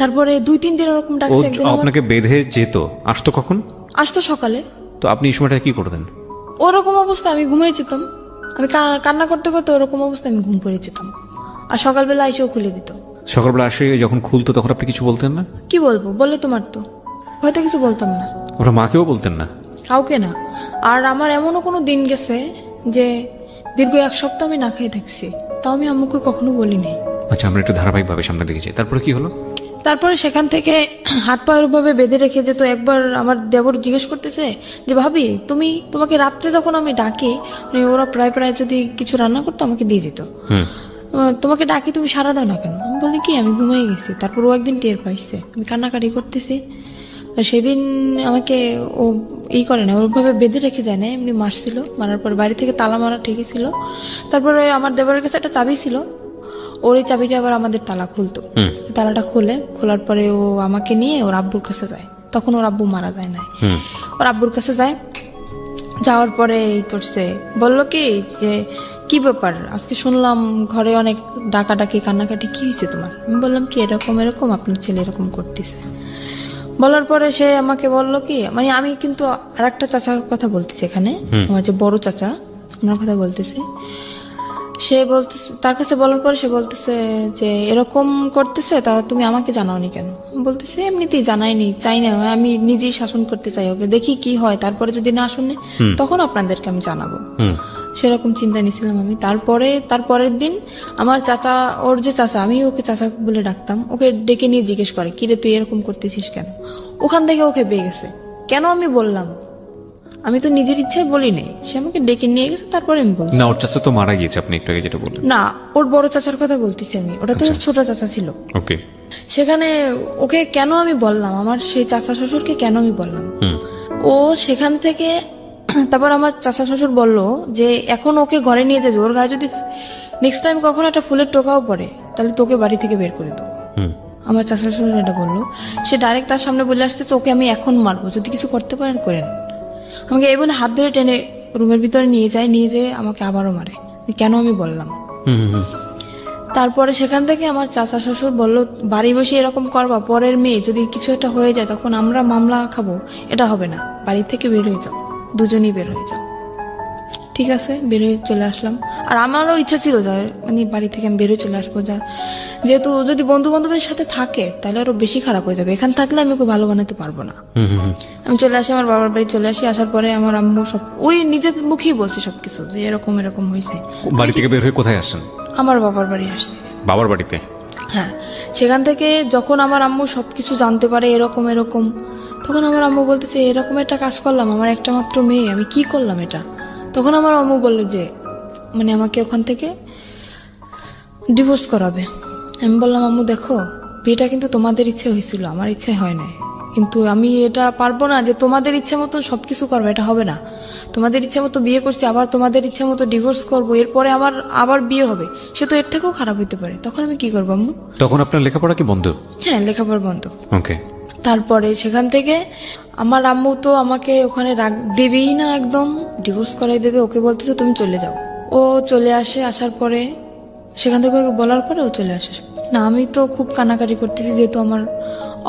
তারপরে 2-3 দিন ওরকম ডাকছে। একদিন আপনাকে বেঁধে যেত, আসতো কখন? আসতো সকালে। তো আপনি এই সময়টা কি করতেন? ওরকম অবস্থা আমি ঘুমিয়ে যেতাম, আমি কান্না করতে করতে ওরকম অবস্থা আমি ঘুম পড়ে যেতাম। আর সকালবেলা এসেও খুলে দিত। সকালবেলা আসে যখন খুলতো তখন আপনি কিছু বলতেন না? কি বলবো, বললে তো মারতো, হয়তো কিছু বলতাম না। ওরা মাকেও বলতেন না? কাউকে না। আর আমার এমনও কোনো দিন গেছে যে দীর্ঘ 1 সপ্তাহ আমি না খেয়ে থাকছি, তাও আমি আম্মুকে কখনো বলি নাই। আচ্ছা, আমরা একটু ধারাবাহিকভাবে সামনে দেখেছি, তারপরে কি হলো? তারপরে সেখান থেকে হাত পা ভাবে বেঁধে রেখে যেত। একবার আমার দেবর জিজ্ঞেস করতেছে যে ভাবি তোমাকে রাত্রে যখন আমি ডাকি, মানে ওরা প্রায় যদি কিছু রান্না করতো আমাকে দিয়ে যেত, তোমাকে ডাকি তুমি সারা দাও না কেন? আমি বলি কি আমি ঘুমিয়ে গেছি। তারপর ও একদিন টের পাইছে আমি কান্নাকাটি করতেছি, সেদিন আমাকে ও করে না, ওভাবে বেঁধে রেখে যায় না, এমনি মারছিল। মারার পর বাড়ি থেকে তালা মারা ঠিকই ছিল। তারপরে আমার দেবরের কাছে একটা চাবি ছিল, ওর এই চাবিটা আবার আমাদের তালা খুলতো। তালাটা খোলার পরে ও আমাকে নিয়ে ওর আব্বুর কাছে যায়। তখন ওর আব্বু মারা যায় না, ওর আব্বুর কাছে যায়। যাওয়ার পরে এই করছে, বললো কি যে কি ব্যাপার, আজকে শুনলাম ঘরে অনেক ডাকাডাকি কান্নাকাটি, কি হয়েছে তোমার? আমি বললাম কি এরকম এরকম আপনার ছেলে এরকম করতেছে। বলার পরে সে আমাকে বলল কি, মানে আমি কিন্তু আর একটা চাচার কথা বলতেছি এখানে, আমার যে বড় চাচা ওনার কথা বলতেছি। সে বলতেছে, তার কাছে বলার পরে সে বলতেছে যে এরকম করতেছে, তা তুমি আমাকে জানাওনি কেন? বলতেছে এমনিতেই জানাইনি, চাই না, আমি নিজেই শাসন করতে চাই ওকে, দেখি কি হয়, তারপরে যদি না শুনে তখন আপনাদেরকে আমি জানাবো। সেরকম চিন্তা নিয়েছিলাম আমি। তারপরের দিন আমার চাচা, ওর যে চাচা, আমি ওকে চাচা বলে ডাকতাম, ওকে ডেকে নিয়ে জিজ্ঞেস করে কিরে তুই এরকম করতেছিস কেন? ওখান থেকে ওকে পেয়ে গেছে। কেন আমি বললাম, আমি তো নিজের ইচ্ছায় বলি নাই, সে আমাকে ডেকে নিয়ে গেছে, তারপরে আমি বলছি। না, ওর চাচা তো মারা গিয়েছে, আপনি একটু আগে যেটা বললেন। না, ওর বড় চাচার কথা বলতেছি আমি, ওটা তো ওর ছোট চাচা ছিল। ওকে। সেখানে ওকে কেন আমি বললাম, আমার সেই চাচা শ্বশুরকে কেন আমি বললাম, ও সেখান থেকে তারপর আমার চাচা শ্বশুর বলল যে এখন ওকে ঘরে নিয়ে যাবে, ওর গায়ে যদি নেক্সট টাইম কখনো একটা ফুলের টোকাও পড়ে তাহলে তোকে বাড়ি থেকে বের করে দেবো। আমার চাচা শ্বশুর এটা বললো। সে ডাইরেক্ট তার সামনে বলে আসতেছে ওকে আমি এখন মারবো, যদি কিছু করতে পারেন করেন। আমাকে এই বলে হাত ধরে টেনে রুমের ভিতরে নিয়ে যেয়ে আমাকে আবারও মারে। কেন আমি বললাম। তারপরে সেখান থেকে আমার চাচা শ্বশুর বললো বাড়ি বসে এরকম করবা, পরের মেয়ে যদি কিছু একটা হয়ে যায় তখন আমরা মামলা খাবো, এটা হবে না, বাড়ি থেকে বের হয়ে যাও, দুজনই বের হয়ে যাও। ঠিক আছে, বের হয়ে চলে আসলাম। আর আমারও ইচ্ছা ছিল যে মানে বাড়ি থেকে আমি বের হয়ে চলে আসবো, যেহেতু যদি বন্ধু বান্ধবের সাথে থাকে তাহলে আরো বেশি খারাপ হয়ে যাবে, এখান থাকলে আমি ওকে ভালো বানাতে পারবো না। আমি চলে আসি, আমার বাবার বাড়ি চলে আসি। আসার পরে আমার আম্মু সব ওই নিজের মুখেই বলছে সবকিছু যে এরকম এরকম হয়েছে। বাড়ি থেকে বের হয়ে কোথায় আসেন? আমার বাবার বাড়ি আসছি। বাবার বাড়িতে? হ্যাঁ। সেখান থেকে যখন আমার আম্মু সবকিছু জানতে পারে এরকম এরকম, তখন আমার আম্মু বলতেছে এরকম একটা কাজ করলাম, আমার একটা মাত্র মেয়ে, আমি কি করলাম এটা? তখন আমার আম্মু বললো যে মানে আমাকে ওখান থেকে ডিভোর্স করাবে। আমি বললাম আম্মু দেখো, বিয়েটা কিন্তু তোমাদের ইচ্ছে হয়েছিল, আমার ইচ্ছে হয় নাই, কিন্তু আমি এটা পারবো না যে তোমাদের ইচ্ছে মতো সবকিছু করবো, এটা হবে না। তোমাদের ইচ্ছে মতো বিয়ে করছি, আবার তোমাদের ইচ্ছে মতো ডিভোর্স করবো, এরপরে আমার আবার বিয়ে হবে, সে তো এর থেকেও খারাপ হতে পারে। তখন আমি কি করবো আম্মু? তখন আপনার লেখাপড়া কি বন্ধ? হ্যাঁ, লেখাপড়া বন্ধ। ওকে। তারপরে সেখান থেকে আমার আম্মু তো আমাকে ওখানে দেবেই না, একদম ডিভোর্স করাই দেবে। ওকে বলতেছে তুমি চলে যাও। ও চলে আসে, আসার পরে সেখান থেকে ওকে বলার পরে ও চলে আসে। না, আমি তো খুব কানাকাটি করতেছি, যেহেতু আমার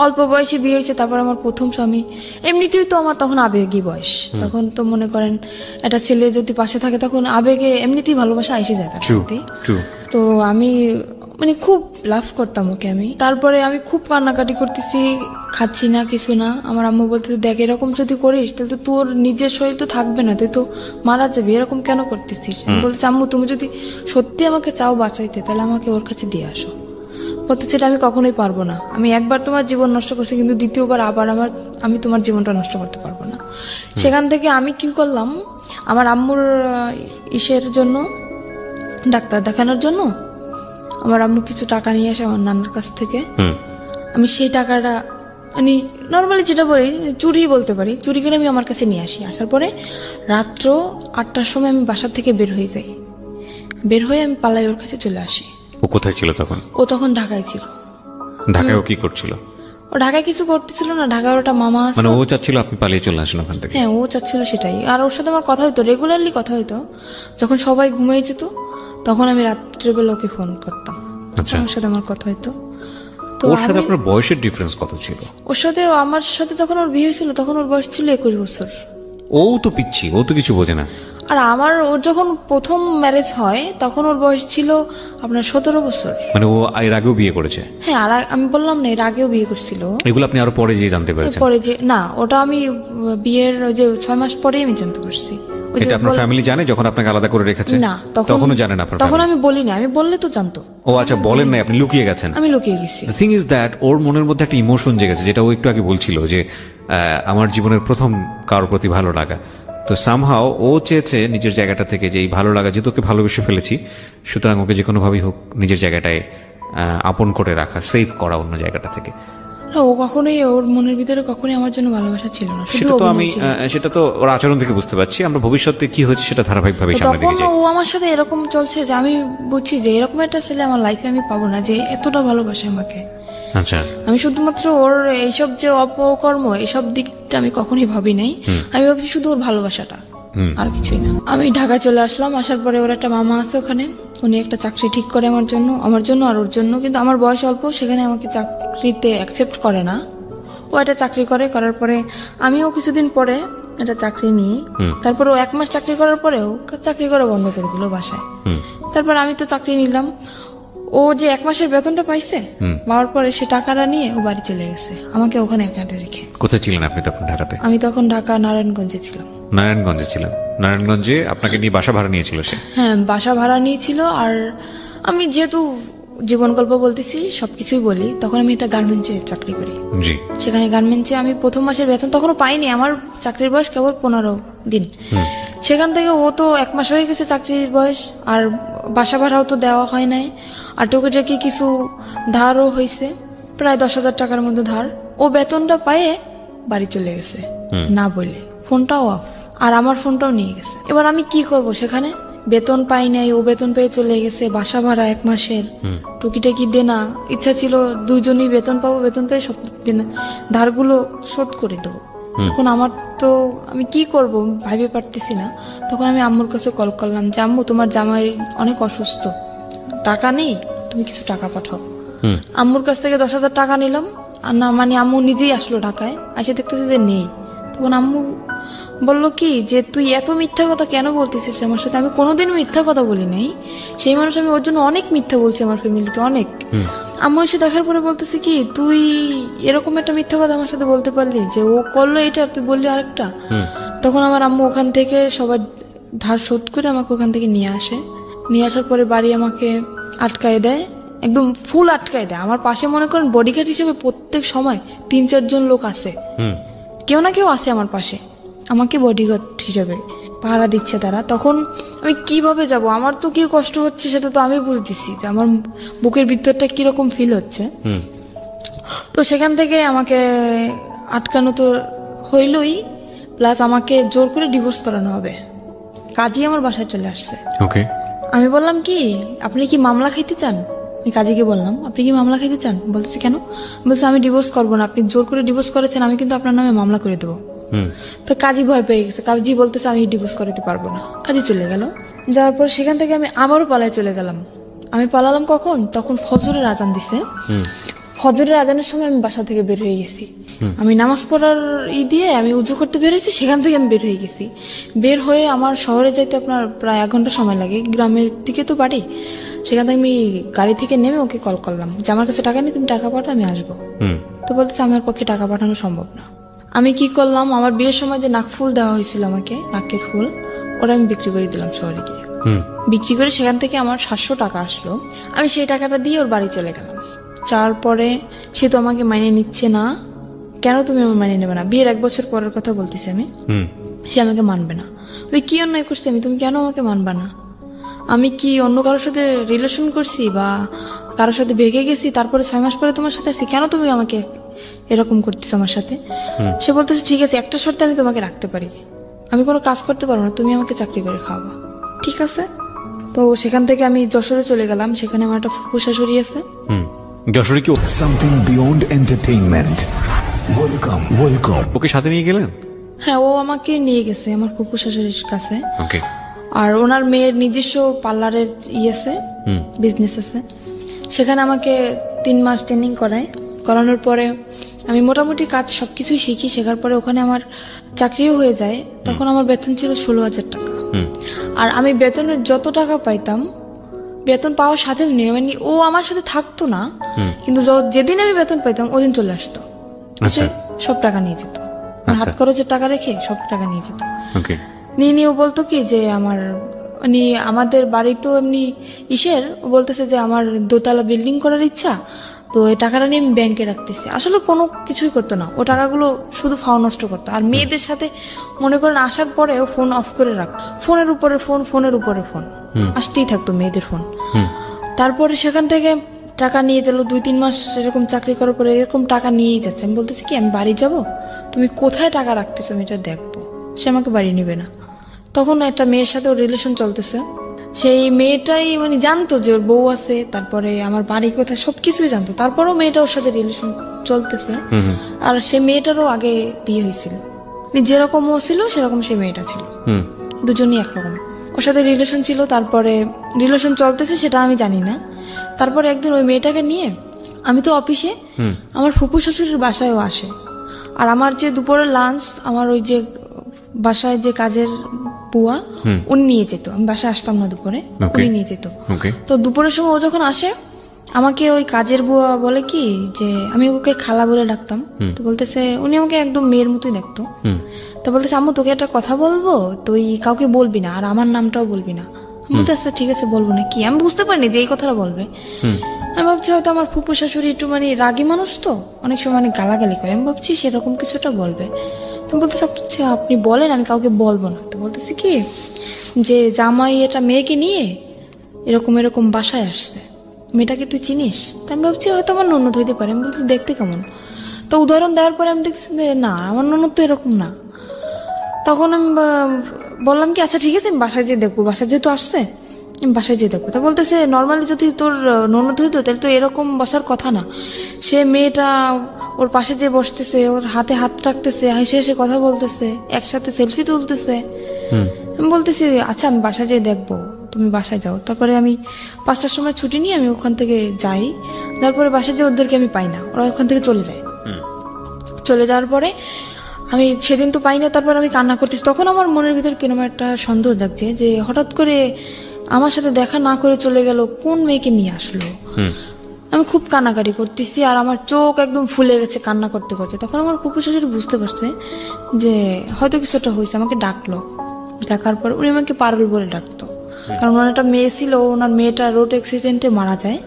অল্প বয়সে বিয়ে হয়েছে, তারপর আমার প্রথম স্বামী, এমনিতেই তো আমার তখন আবেগী বয়স, তখন তো মনে করেন একটা ছেলে যদি পাশে থাকে তখন আবেগে এমনিতেই ভালোবাসা এসে যায় তার প্রতি। তো আমি মানে খুব লাভ করতাম ওকে আমি। তারপরে আমি খুব কান্নাকাটি করতেছি, খাচ্ছি না, কিছু না। আমার আম্মু বলতে দেখ এরকম যদি করিস তাহলে তো তোর নিজের শরীর তো থাকবে না, তুই তো মারা যাবি, এরকম কেন করতেছিস? আমি বলছি আম্মু তুমি যদি সত্যি আমাকে চাও বাঁচাইতে তাহলে আমাকে ওর কাছে দিয়ে আসো। বলতেছে এটা আমি কখনোই পারবো না, আমি একবার তোমার জীবন নষ্ট করছি কিন্তু দ্বিতীয়বার আবার আমি তোমার জীবনটা নষ্ট করতে পারবো না। সেখান থেকে আমি কি করলাম, আমার আম্মুর ইসের জন্য, ডাক্তার দেখানোর জন্য আমার আম্মু কিছু টাকা নিয়ে আসে আমার নানার কাছ থেকে। আমি সেই টাকাটা মানে নর্মালি যেটা বলি চুরি বলতে পারি, চুরি করে আমি আমার কাছে নিয়ে আসি। আসার পরে রাত্র 8টার সময় আমি বাসার থেকে বের হয়ে যাই, বের হয়ে আমি পালাই ওর কাছে চলে আসি। ও কোথায় ছিল তখন? ও তখন ঢাকায় ছিল। ঢাকায় ও কি করছিল? ও ঢাকায় কিছু করতেছিল না, ঢাকায় ওটা মামা আছে। মানে ও চাচ্ছিল আপনি পালিয়ে চলে আসেন ওখান থেকে? হ্যাঁ, ও চাচ্ছিল সেটাই। আর ওর সাথে আমার কথা হইতো, রেগুলারলি কথা হইতো। যখন সবাই ঘুমিয়ে যেত তখন আমি রাত্রেবেলা ওকে ফোন করতাম, ওর সাথে আমার কথা হইতো। তো ওর সাথে আপনার বয়সের ডিফারেন্স কত ছিল? ওর সাথে আমার সাথে তখন ওর বিয়ে হয়েছিল, তখন ওর বয়স ছিল 21 বছর। ও তো পিচ্ছি, ও তো কিছু বোঝে না। আর ওর যখন প্রথম ম্যারেজ হয় তখন ওর বয়স ছিল আপনার 17 বছর। মানে ও এর আগেও বিয়ে করেছে? হ্যাঁ, আর আমি বললাম না এর আগেও বিয়ে করছিল। এগুলো আপনি আরো পরে যে জানতে পেরেছেন? পরে যে না, ওটা আমি বিয়ের যে 6 মাস পরেই আমি জানতে পারছি। এটা আপনার ফ্যামিলি জানে যখন আপনাকে আলাদা করে রেখেছে? না, তখনও জানেন আপনার? তখন আমি বলি না, আমি বললে তো জানতো। ও আচ্ছা, বলেন না, আপনি লুকিয়ে গেছেন? আমি লুকিয়ে গেছি। দ্য থিং ইজ দ্যাট ওর মনের মধ্যে একটা ইমোশন জেগেছে, যেটা ও একটু আগে বলছিল যে আমার জীবনের প্রথম কারোর প্রতি ভালো লাগা। তো সামহাও ও চেয়েছে নিজের জায়গাটা থেকে যে এই ভালো লাগা, যেহেতু ওকে ভালোবেসে ফেলেছি, সুতরাং ওকে যে কোনোভাবেই হোক নিজের জায়গাটায় আপন করে রাখা, সেভ করা অন্য জায়গাটা থেকে। ও কখনোই, ওর মনের ভিতরে কখনোই আমার জন্য ভালোবাসা ছিল না। সেটা তো ওর আচরণ থেকে বুঝতে পারছি। আমরা ভবিষ্যতে কি হয়েছে সেটা ধারাবাহিকভাবে সামনে দিকে যাই। ও আমার সাথে এরকম চলছে যে আমি বুঝছি যে এরকম একটা ছেলে আমার লাইফে আমি পাবো না, যে এতটা ভালোবাসে আমাকে। আচ্ছা, আমি শুধুমাত্র ওর এইসব যে অপকর্ম, এইসব দিকটা আমি কখনোই ভাবি নাই। আমি ভাবছি শুধু ওর ভালোবাসাটা, আর কিছুই না। আমি ঢাকায় চলে আসলাম, আসার পরে ওর একটা মামা আছে ওখানে, উনি একটা চাকরি ঠিক করে আমার জন্য আর ওর জন্য, কিন্তু আমার বয়স অল্প, সেখানে আমাকে চাকরিতে অ্যাকসেপ্ট করে না। ও একটা চাকরি করার পরে আমিও কিছুদিন পরে একটা চাকরি নিই, তারপর ও 1 মাস চাকরি করার পরেও চাকরি করা বন্ধ করে দিল বাসায়। তারপর আমি তো চাকরি নিলাম, ও যে 1 মাসের বেতনটা পাইছে, পাওয়ার পরে সে টাকাটা নিয়ে ও বাড়ি চলে গেছে, আমাকে ওখানে একা রেখে। কোথায় ছিলেন আপনি তখন ঢাকাতে? আমি তখন ঢাকা নারায়ণগঞ্জে ছিলাম। নারায়ণগঞ্জে ছিলেন? নারায়ণগঞ্জে আপনাকে নিয়ে বাসা ভাড়া নিয়েছিল সে? হ্যাঁ, বাসা ভাড়া নিয়েছিল। আর আমি যেহেতু জীবন গল্প বলতেছি, সবকিছুই বলি, তখন আমি একটা গার্মেন্টসে চাকরি করি। জি। সেখানে গার্মেন্টসে আমি 1ম মাসের বেতন তখনও পাইনি, আমার চাকরির বয়স কেবল 15 দিন। সেখান থেকে ও তো 1 মাস হয়ে গেছে চাকরির বয়স, আর বাসা ভাড়াও তো দেওয়া হয় নাই, আর টুকিটাকি কিছু ধারও হয়েছে, প্রায় 10,000 টাকার মধ্যে ধার। ও বেতনটা পায়ে বাড়ি চলে গেছে না বলে, ফোনটাও অফ, আর আমার ফোনটাও নিয়ে গেছে। এবার আমি কি করব? সেখানে বেতন পাই নাই, ও বেতন পেয়ে চলে গেছে, বাসা ভাড়া 1 মাসের, টুকিটাকি দেনা, ইচ্ছা ছিল দুইজনই বেতন পাবো, বেতন পেয়ে সব দেনা ধারগুলো শোধ করে দেবো। এখন আমার তো আমি কি করব ভাবতে পারতেছি না। তখন আমি আম্মুর কাছে কল করলাম যে আম্মু, তোমার জামাই অনেক অসুস্থ, টাকা নেই, তুমি কিছু টাকা পাঠাও। আম্মুর কাছ থেকে 10,000 টাকা নিলাম, আর না মানে আম্মু নিজেই আসলো ঢাকায়, এসে দেখতেছে যে নেই। তখন আম্মু বললো কি যে তুই এত মিথ্যা কথা কেন বলতেছিস আমার সাথে? আমি কোনোদিন মিথ্যা কথা বলি নাই, সেই মানুষ আমি ওর জন্য অনেক মিথ্যা বলছি আমার ফ্যামিলিতে, অনেক। আম্মু এসে দেখার পরে বলতেছে কি, তুই এরকম একটা মিথ্যা কথা আমার সাথে বলতে পারলি, যে ও করলো এটা আর তুই বললি আরেকটা। তখন আমার আম্মু ওখান থেকে সবার ধার শোধ করে আমাকে ওখান থেকে নিয়ে আসে। নিয়ে আসার পরে বাড়ি আমাকে আটকায় দেয়, একদম ফুল আটকায় দেয়। আমার পাশে মনে করেন বডিগার্ড হিসেবে প্রত্যেক সময় 3-4 জন লোক আছে, কেউ না কেউ আছে আমার পাশে, আমাকে বডিগার্ড হিসেবে পাহারা দিচ্ছে তারা। তখন আমি কিভাবে যাব? আমার তো কি কষ্ট হচ্ছে সেটা তো আমি বুঝতেছি, যে আমার বুকের ভিতরটা কিরকম ফিল হচ্ছে। তো সেখান থেকে আমাকে আটকানো তো হইলই, প্লাস আমাকে জোর করে ডিভোর্স করানো হবে। কাজী আমার বাসায় চলে আসছে। ওকে। আমি বললাম কি, আপনি কি মামলা খাইতে চান? আমি কাজীকে বললাম, আপনি কি মামলা খাইতে চান? বলতেছে কেন? বলছে আমি ডিভোর্স করবো না, আপনি জোর করে ডিভোর্স করেছেন, আমি কিন্তু আপনার নামে মামলা করে দেবো। তো কাজী ভয় পেয়ে গেছে, কাজী বলতেছে আমি ডিভোর্স করাতে পারবো না। কাজী চলে গেল, যাওয়ার পর সেখান থেকে আমি আবারও পালায় চলে গেলাম। আমি পালালাম কখন? তখন ফজরের আজান দিছে। ফজরের আজানের সময় আমি বাসা থেকে বের হয়ে গেছি। আমি নামাজ পড়ার দিয়ে আমি উজু করতে বেরিয়েছি, সেখান থেকে আমি বের হয়ে গেছি। বের হয়ে আমার শহরে যাইতে আপনার প্রায় 1 ঘন্টা সময় লাগে, গ্রামের দিকে তো বাড়ি। সেখান থেকে আমি গাড়ি থেকে নেমে ওকে কল করলাম যে আমার কাছে টাকা নেই, তুমি টাকা পাঠাও, আমি আসবো। তো বলতেছে আমার পক্ষে টাকা পাঠানো সম্ভব না। আমি কি করলাম, আমার বিয়ের সময় যে নাকফুল দেওয়া হয়েছিল আমাকে, নাকের ফুল, ওরা আমি বিক্রি করে দিলাম শহরে গিয়ে। বিক্রি করে সেখান থেকে আমার 700 টাকা আসলো। আমি সেই টাকাটা দিয়ে ওর বাড়ি চলে গেলাম। যাওয়ার পরে সে তো আমাকে মাইনে নিচ্ছে না। কেন তুমি আমার মাইনে নেবে না? বিয়ের 1 বছর পরের কথা বলতেছি আমি। সে আমাকে মানবে না। তুই কি অন্যায় করছি আমি, তুমি কেন আমাকে মানবা না? আমি কি অন্য কারোর সাথে রিলেশন করছি বা কারোর সাথে ভেগে গেছি, তারপরে 6 মাস পরে তোমার সাথে আসছি, কেন তুমি আমাকে এরকম করতেছো আমার সাথে? সে বলতেছে ঠিক আছে, একটা শর্তে আমি তোমাকে রাখতে পারি, আমি কোনো কাজ করতে পারবো না, তুমি আমাকে চাকরি করে খাওয়াবা। ঠিক আছে। তো সেখান থেকে আমি যশোরে চলে গেলাম, সেখানে আমার একটা ফুফু শাশুড়ি আছে। যশোরে কি Something beyond entertainment. Welcome. ওকে সাথে নিয়ে গেলেন? হ্যাঁ, ও আমাকে নিয়ে গেছে আমার ফুফু শাশুড়ির কাছে। ওকে। আর ওনার মেয়ের নিজস্ব পার্লারের আছে, বিজনেস আছে। সেখানে আমাকে 3 মাস ট্রেনিং করানোর পরে আমি মোটামুটি কাজ সবকিছুই শিখি। শেখার পরে ওখানে আমার চাকরিও হয়ে যায়। তখন আমার বেতন ছিল 16,000 টাকা। আর আমি বেতনের যত টাকা পাইতাম, বেতন পাওয়ার সাথে মানে ও আমার সাথে থাকতো না, কিন্তু যেদিন আমি বেতন পাইতাম ওদিন চলে আসতো, সব টাকা নিয়ে যেত, হাত খরচের টাকা রেখে সব টাকা নিয়ে যেত। নিয়ে ও বলতো কি যে আমাদের বাড়ি তো এমনি ও বলতেছে যে আমার 2তলা বিল্ডিং করার ইচ্ছা, তো এই টাকাটা নিয়ে আমি ব্যাংকে রাখতেছি। আসলে কোনো কিছুই করতো না, ও টাকাগুলো শুধু ফাও নষ্ট করতো। আর মেয়েদের সাথে মনে করেন আসার পরে ও ফোন অফ করে রাখতো, ফোনের উপরে ফোন আসতেই থাকতো মেয়েদের ফোন। তারপরে সেখান থেকে টাকা নিয়ে গেল। 2-3 মাস এরকম চাকরি করার পরে এরকম টাকা নিয়েই যাচ্ছে। আমি বলতেছি কি আমি বাড়ি যাব, তুমি কোথায় টাকা রাখতেছো আমি এটা দেখবো। সে আমাকে বাড়ি নিবে না। তখন একটা মেয়ের সাথে ওর রিলেশন চলতেছে। সেই মেয়েটাই মানে জানতো যে ওর বউ আছে, তারপরে আমার বাড়ি কোথায় সবকিছুই জানতো। তারপরেও মেয়েটা ওর সাথে রিলেশন চলতেছে। আর সে মেয়েটারও আগে বিয়ে হয়েছিল, যেরকম ও ছিল সেরকম সে মেয়েটা ছিল। দুজনই একরকম। ওর সাথে রিলেশন ছিল, তারপরে রিলেশন চলতেছে সেটা আমি জানি না। তারপরে একদিন ওই মেয়েটাকে নিয়ে আমি তো অফিসে, আমার ফুপু শাশুড়ির বাসায়ও আসে। আর আমার যে দুপুরের লাঞ্চ, আমার ওই যে বাসায় যে কাজের বুয়া উনি নিয়ে যেত, আমি বাসায় আসতাম না দুপুরে, উনি নিয়ে যেত। তো দুপুরের সময় ও যখন আসে আমাকে ওই কাজের বুয়া বলে কি যে, আমি ওকে খালা বলে ডাকতাম, তো বলতেছে, উনি আমাকে একদম মেয়ের মতোই দেখতো, তো বলতেছে আম্মু তোকে একটা কথা বলবো, তুই কাউকে বলবি না আর আমার নামটাও বলবি না। আমি বলতে আচ্ছা ঠিক আছে বলবো না। কি আমি বুঝতে পারিনি যে এই কথাটা বলবে। আমি ভাবছি হয়তো আমার ফুপু শাশুড়ি একটু মানে রাগী মানুষ, তো অনেক সময় মানে গালাগালি করে, আমি ভাবছি সেরকম কিছুটা বলবে। তো বলতেছে আচ্ছা আপনি বলেন, আমি কাউকে বলবো না। তো বলতেছে কি যে জামাই এটা মেয়েকে নিয়ে এরকম এরকম বাসায় আসছে, মেয়েটাকে তুই চিনিস? তো আমি ভাবছি হয়তো আমার ননদ হইতে পারে। আমি বলছি দেখতে কেমন? তো উদাহরণ দেওয়ার পরে আমি দেখছি যে না, আমার ননদ তো এরকম না। তখন আমি বললাম কি আচ্ছা ঠিক আছে আমি বাসায় যেয়ে দেখবো, বাসায় যেহেতু আসছে আমি বাসায় যেয়ে দেখবো। তা বলতেছে নর্মালি যদি তোর ননদ হইতো তাহলে তো এরকম বসার কথা না। সে মেয়েটা ওর পাশে যে বসতেছে, ওর হাতে হাত রাখতেছে, হেসে হেসে কথা বলতেছে, একসাথে সেলফি তুলতেছে। আমি বলতেছি আচ্ছা আমি বাসায় যেয়ে দেখবো, তুমি বাসায় যাও। তারপরে আমি 5টার সময় ছুটি নিয়ে আমি ওখান থেকে যাই। তারপরে বাসায় যে ওদেরকে আমি পাই না, ওরা ওখান থেকে চলে যায়। চলে যাওয়ার পরে আমি সেদিন তো পাই না। তারপর আমি কান্না করতেছি। তখন আমার মনের ভিতর কিরকম একটা সন্দেহ জাগছে যে হঠাৎ করে আমার সাথে দেখা না করে চলে গেল, কোন মেয়েকে নিয়ে আসলো। আমি খুব কান্নাকাটি করতেছি আর আমার চোখ একদম ফুলে গেছে কান্না করতে করতে। তখন আমার ফুপু শাশুড়ি বুঝতে পারছে যে হয়তো কিছুটা হয়েছে, আমাকে ডাকলো। ডাকার পর উনি আমাকে পারুল বলে ডাকতো, কারণ ওনার একটা মেয়ে ছিল, ওনার মেয়েটা রোড অ্যাক্সিডেন্টে মারা যায়,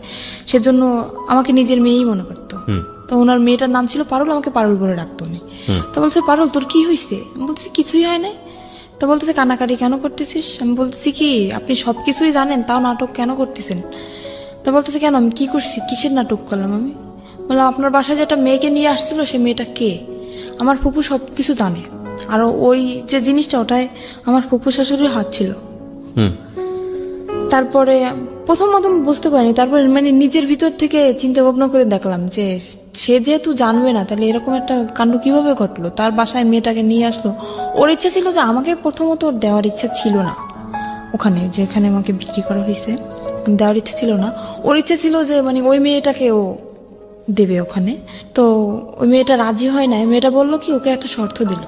সেজন্য আমাকে নিজের মেয়েই মনে করতো। তো ওনার মেয়েটার নাম ছিল পারুল, আমাকে পারুল বলে ডাকতো উনি। তো বলছে পারুল তোর কি হয়েছে? আমি বলছি কিছুই হয় নাই। তো বলতেছে কান্নাকাটি কেন করতেছিস? আমি বলতেছি কি আপনি সবকিছুই জানেন তাও নাটক কেন করতেছেন? তো বলতেছে কেন, আমি কি করছি, কিসের নাটক করলাম? আমি বললাম আপনার বাসায় যেটা মেয়েকে নিয়ে আসছিল সে মেয়েটা কে? আমার ফুপু সবকিছু জানে, আর ওই যে জিনিসটা ওটাই আমার ফুপু শাশুড়ির হাত ছিল। তারপরে প্রথম বুঝতে পারিনি, তারপরে মানে নিজের ভিতর থেকে চিন্তা ভাবনা করে দেখলাম যে সে যেহেতু জানবে না তাহলে এরকম একটা কাণ্ড কিভাবে ঘটলো। তার বাসায় মেয়েটাকে নিয়ে আসলো, ওর ইচ্ছা ছিল যে আমাকে প্রথমত দেওয়ার ইচ্ছা ছিল না, ওখানে যেখানে আমাকে বিক্রি করা হয়েছে দেওয়ার ইচ্ছা ছিল না। ওর ইচ্ছা ছিল যে মানে ওই মেয়েটাকে ও দেবে ওখানে। তো ওই মেয়েটা রাজি হয় না। মেয়েটা বললো কি ওকে একটা শর্ত দিল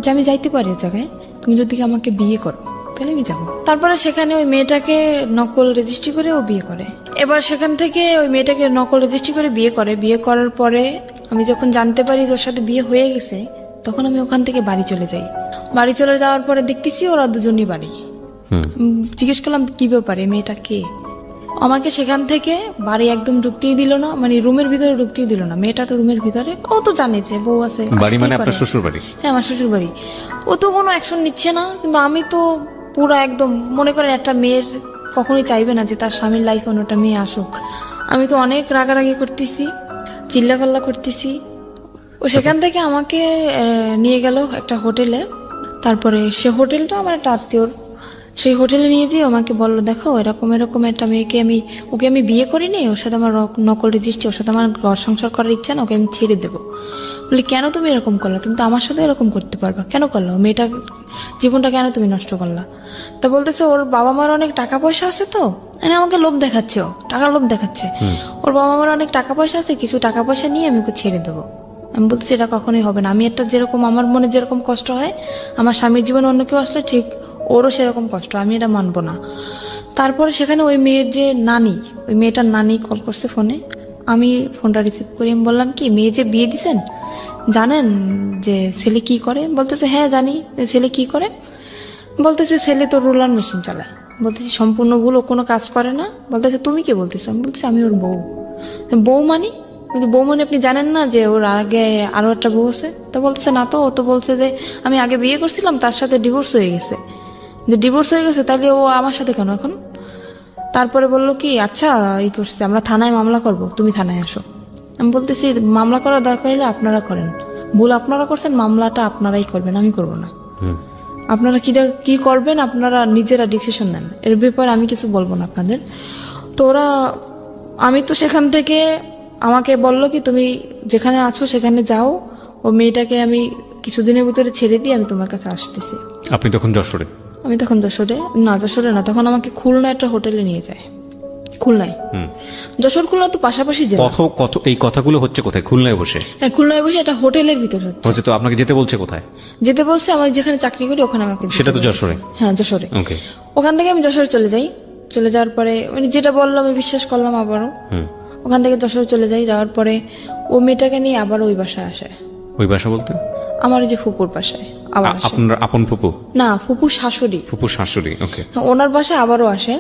যে আমি যাইতে পারি ওই জায়গায়, তুমি যদি আমাকে বিয়ে করো তাহলে আমি যাবো। তারপরে সেখানে ওই মেয়েটাকে নকল রেজিস্ট্রি করে ও বিয়ে করে। এবার সেখান থেকে ওই মেয়েটাকে নকল রেজিস্ট্রি করে বিয়ে করে। বিয়ে করার পরে আমি যখন জানতে পারি ওর সাথে বিয়ে হয়ে গেছে, তখন আমি ওখান থেকে বাড়ি চলে যাই। বাড়ি চলে যাওয়ার পরে দেখতেছি ওরা দুজনই বাড়ি। জিজ্ঞেস করলাম কি ব্যাপারে, মেয়েটা কে? আমাকে সেখান থেকে বাড়ি একদম ঢুকতেই দিল না, মানে রুমের ভিতরে ঢুকতেই দিল না। মেয়েটা তো রুমের ভিতরে, ও তো জানে যে বউ আছে। বাড়ি মানে আপনার শ্বশুর বাড়ি? হ্যাঁ আমার শ্বশুর বাড়ি। ও তো কোনো অ্যাকশন নিচ্ছে না, কিন্তু আমি তো পুরো একদম মনে করেন একটা মেয়ের কখনোই চাইবে না যে তার স্বামীর লাইফে অন্যটা মেয়ে আসুক। আমি তো অনেক রাগারাগি করতেছি, চিল্লাপাল্লা করতেছি। ও সেখান থেকে আমাকে নিয়ে গেল একটা হোটেলে। তারপরে সে হোটেলটা আমার একটা আত্মীয়র, সেই হোটেলে নিয়ে যেয়ে আমাকে বললো দেখো এরকম এরকম একটা মেয়েকে ওকে আমি বিয়ে করিনি, ওর সাথে আমার নকল রেজিস্ট্রি, ওর সাথে আমার ঘর সংসার করার ইচ্ছা না, ওকে আমি ছেড়ে দেবো। বলি কেন তুমি এরকম করলা? তুমি তো আমার সাথে এরকম করতে পারবা, কেন করলো? মেয়েটা জীবনটা কেন তুমি নষ্ট করলা? তা বলতেছে ওর বাবা মার অনেক টাকা পয়সা আছে, তো মানে আমাকে লোভ দেখাচ্ছে, ও টাকার লোভ দেখাচ্ছে। ওর বাবা মার অনেক টাকা পয়সা আছে, কিছু টাকা পয়সা নিয়ে আমি ওকে ছেড়ে দেবো। আমি বলতেছি এটা কখনোই হবে না। আমি একটা যেরকম আমার মনে যেরকম কষ্ট হয় আমার স্বামীর জীবনে অন্য কেউ আসলে ঠিক ওরও সেরকম কষ্ট, আমি এটা মানবো না। তারপরে সেখানে ওই মেয়ের যে নানি, ওই মেয়েটার নানি কল করছে ফোনে। আমি ফোনটা রিসিভ করি। আমি বললাম কি মেয়ে যে বিয়ে দিছেন জানেন যে ছেলে কি করে? বলতেছে হ্যাঁ জানি। ছেলে কি করে? বলতেছে ছেলে তো রোলার মেশিন চালায়। বলতেছি সম্পূর্ণ ভুল, ও কোনো কাজ করে না। বলতেছে তুমি কি বলতেছো? আমি বলতেছি আমি ওর বউ। বউ মানি? কিন্তু বউ মানে আপনি জানেন না যে ওর আগে আরো একটা বউ আছে? তো বলতেছে না তো, ও তো বলছে যে আমি আগে বিয়ে করছিলাম, তার সাথে ডিভোর্স হয়ে গেছে। ডিভোর্স হয়ে গেছে তাহলে ও আমার সাথে কেন এখন? তারপরে বললো কি আচ্ছা এই করছে, আমরা থানায় মামলা করব, তুমি থানায় আসো। আমি বলতেছি মামলা করার দরকার হলে আপনারা করেন, ভুল আপনারা করছেন, মামলাটা আপনারাই করবেন, আমি করব না। আপনারা কি করবেন আপনারা নিজেরা ডিসিশন নেন, এর ব্যাপারে আমি কিছু বলবো না আপনাদের। তো ওরা, আমি তো সেখান থেকে আমাকে বললো কি তুমি যেখানে আছো সেখানে যাও, ও মেয়েটাকে আমি কিছুদিনের ভিতরে ছেড়ে দিয়ে আমি তোমার কাছে আসতেছি। আপনি তখন যশোরে? আমি তখন যশোরে না, তখন আমাকে খুলনা একটা হোটেলে নিয়ে যায়। খুলনায়, যশোর খুলনা তো পাশাপাশি জেলা। এই কথাগুলো হচ্ছে কোথায়? খুলনায় বসে? হ্যাঁ, খুলনায় বসে একটা হোটেলের ভিতর হচ্ছে। তো আপনাকে যেতে বলছে কোথায়? যেতে বলছে আমার যেখানে চাকরি করি ওখানে আমাকে। সেটা তো যশোরে? হ্যাঁ, যশোরে। ওকে। ওখান থেকে আমি যশোরে চলে যাই। চলে যাওয়ার পরে মানে যেটা বললাম আমি বিশ্বাস করলাম আবারও। ওখান থেকে যশোরে চলে যাই। যাওয়ার পরে ও মেয়েটাকে নিয়ে আবার ওই বাসায় আসে। ওই বাসা বলতে? আমার যে ফুপুর বাসায় আবার আসে। আপনার আপন ফুপু? না, ফুপুর শাশুড়ি। ফুপুর শাশুড়ি, ওকে। ওনার বাসায় আবারও আসে।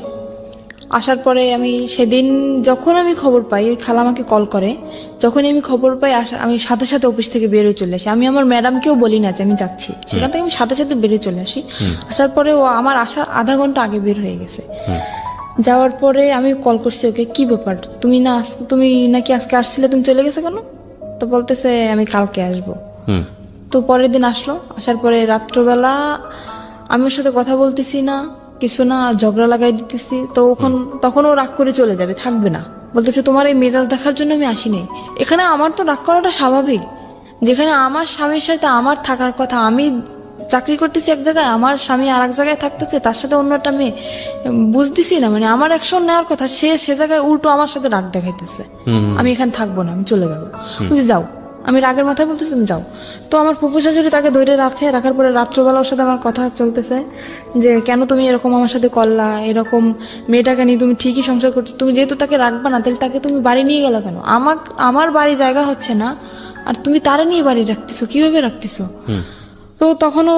আসার পরে আমি সেদিন যখন আমি খবর পাই, ওই খালা আমাকে কল করে, যখনই আমি খবর পাই আমি সাথে সাথে অফিস থেকে বেরোয় চলে আসি। আমি আমার ম্যাডামকেও বলি না যে আমি যাচ্ছি, সেখান থেকে আমি সাথে সাথে বেরোয় চলে আসি। আসার পরে ও আমার আসার আধা ঘন্টা আগে বের হয়ে গেছে। যাওয়ার পরে আমি কল করছি ওকে, কি ব্যাপার, তুমি নাকি আজকে আসছিলে, তুমি চলে গেছো কেন? তো বলতেছে আমি কালকে আসবো। তো পরের দিন আসলো। আসার পরে রাত্রবেলা আমি ওর সাথে কথা বলতেছি না, কিছু না, ঝগড়া লাগাই দিতেছি। তো তখন ও রাগ করে চলে যাবে, থাকবে না। বলতেছে তোমার এই মেজাজ দেখার জন্য আমি আসিনি। এখানে আমার তো রাগ করাটা স্বাভাবিক, যেখানে আমার স্বামীর সাথে আমার থাকার কথা। আমি চাকরি করতেছি এক জায়গায়, আমার স্বামী আর এক জায়গায় থাকতেছে, তার সাথে অন্য একটা মেয়ে। বুঝতেছি না, মানে আমার অ্যাকশন নেওয়ার কথা, সে জায়গায় উল্টো আমার সাথে রাগ দেখাইতেছে। আমি এখানে থাকবো না, আমি চলে যাবো। বলছি যাও। আমি রাগের মাথায় বলতেছি যাও। তো আমার ফুফু শাশুড়ি তাকে ধরে রাখার পরে রাত্রবেলা ওর সাথে আমার কথা চলতেছে যে কেন তুমি এরকম আমার সাথে করলা, এরকম মেয়েটাকে নিয়ে তুমি ঠিকই সংসার করছো, তুমি যেহেতু তাকে রাখবা না তাহলে তাকে তুমি বাড়ি নিয়ে গেলা কেন? আমার বাড়ি জায়গা হচ্ছে না, আর তুমি তারা নিয়ে বাড়ি রাখতেছো, কিভাবে রাখতেছো? তো তখনও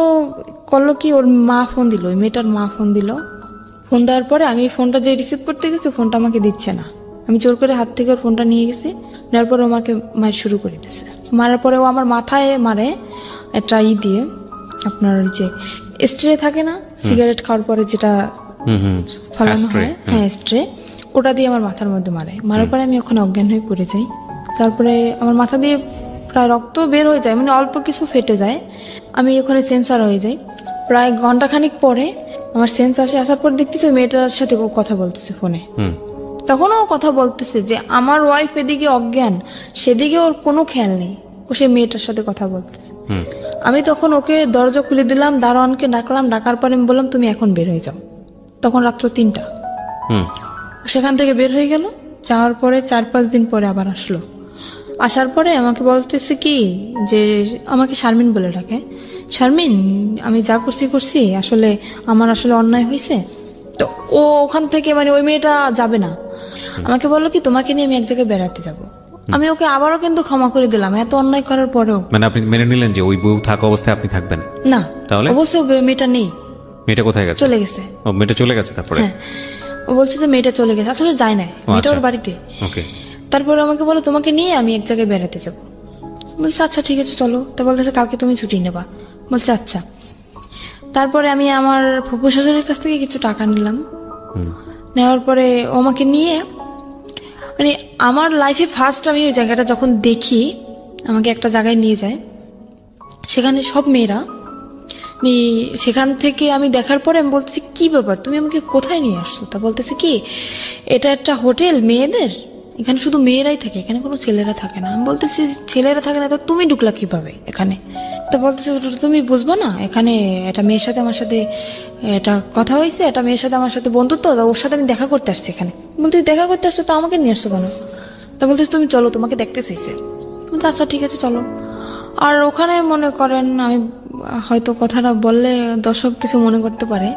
করলো কি, ওর মা ফোন দিল, ওই মেয়েটার মা ফোন দিল। ফোন দেওয়ার পরে আমি ফোনটা যে রিসিভ করতে গেছি, ফোনটা আমাকে দিচ্ছে না। আমি জোর করে হাত থেকে ওর ফোনটা নিয়ে গেছি। নেওয়ার পরে আমাকে মার শুরু করে দিচ্ছে। মারার পরে ও আমার মাথায় মারে একটা দিয়ে, আপনার ওই যে স্ট্রে থাকে না, সিগারেট খাওয়ার পরে যেটা ফালানো হয়, হ্যাঁ স্ট্রে, ওটা দিয়ে আমার মাথার মধ্যে মারে। মারার পরে আমি ওখানে অজ্ঞান হয়ে পড়ে যাই। তারপরে আমার মাথা দিয়ে প্রায় রক্ত বের হয়ে যায়, মানে অল্প কিছু ফেটে যায়। আমি ওখানে সেন্সার হয়ে যাই। প্রায় ঘন্টাখানিক পরে আমার সেন্স আসার পর দেখতেছি ওই মেয়েটার সাথে ও কথা বলতেছে ফোনে। তখনও ও কথা বলতেছে যে আমার ওয়াইফ এদিকে অজ্ঞান, সেদিকে ওর কোনো খেয়াল নেই, ও সে মেয়েটার সাথে কথা বলতেছে। আমি তখন ওকে দরজা খুলে দিলাম, দারোয়ানকে ডাকলাম। ডাকার পরে আমি বললাম তুমি এখন বের হয়ে যাও। তখন রাত্র 3টা। সেখান থেকে বের হয়ে গেল। যাওয়ার পরে 4-5 দিন পরে আবার আসলো। আসার পরে আমাকে বলতেছে কি যে, আমাকে শারমিন বলে ডাকে, শারমিন আমি যা করছি আসলে আমার আসলে অন্যায় হয়েছে। তো ও ওখান থেকে মানে ওই মেয়েটা যাবে না। আমাকে বললো কি তোমাকে নিয়ে আমি এক জায়গায় বেড়াতে যাব। আমি ওকে আবারও কিন্তু ক্ষমা করে দিলাম, এত অন্যায় করার পরেও। মানে আপনি মেনে নিলেন যে ওই বউ থাকা অবস্থায় আপনি থাকবেন না? তাহলে অবশ্যই মেয়েটা নেই। মেয়েটা কোথায় গেছে? চলে গেছে। ও মেয়েটা চলে গেছে। তারপরে ও বলছে যে মেয়েটা চলে গেছে, আসলে যায় না, মেয়েটা ওর বাড়িতে। ওকে। তারপরে আমাকে বলো তোমাকে নিয়ে আমি এক জায়গায় বেড়াতে যাব। বলছে আচ্ছা ঠিক আছে চলো। তা বলতেছে কালকে তুমি ছুটি নেবা। বলছে আচ্ছা। তারপরে আমি আমার ফুফু শাশুড়ির কাছ থেকে কিছু টাকা নিলাম। নেওয়ার পরে ও আমাকে নিয়ে, মানে আমার লাইফে ফার্স্ট আমি ওই জায়গাটা যখন দেখি, আমাকে একটা জায়গায় নিয়ে যায়, সেখানে সব মেয়েরা। সেখান থেকে আমি দেখার পরে আমি বলতেছি কি ব্যাপার, তুমি আমাকে কোথায় নিয়ে আসছো? তা বলতেছে কি এটা একটা হোটেল মেয়েদের, এখানে শুধু মেয়েরাই থাকে, এখানে কোনো ছেলেরা থাকে না। আমি বলতেছি ছেলেরা থাকে না তো তুমি ঢুকলা কিভাবে এখানে? তা বলতেছে তুমি বুঝবো না, এখানে একটা মেয়ের সাথে আমার সাথে এটা কথা হয়েছে, একটা মেয়ের সাথে আমার সাথে বন্ধুত্ব, ওর সাথে আমি দেখা করতে আসছি এখানে। বলতে দেখা করতে আসছো তো আমাকে নিয়ে আসছো কেন? তা বলতেছে তুমি চলো, তোমাকে দেখতে চাইছে। বলতে আচ্ছা ঠিক আছে চলো। আর ওখানে মনে করেন আমি হয়তো কথাটা বললে দর্শক কিছু মনে করতে পারে,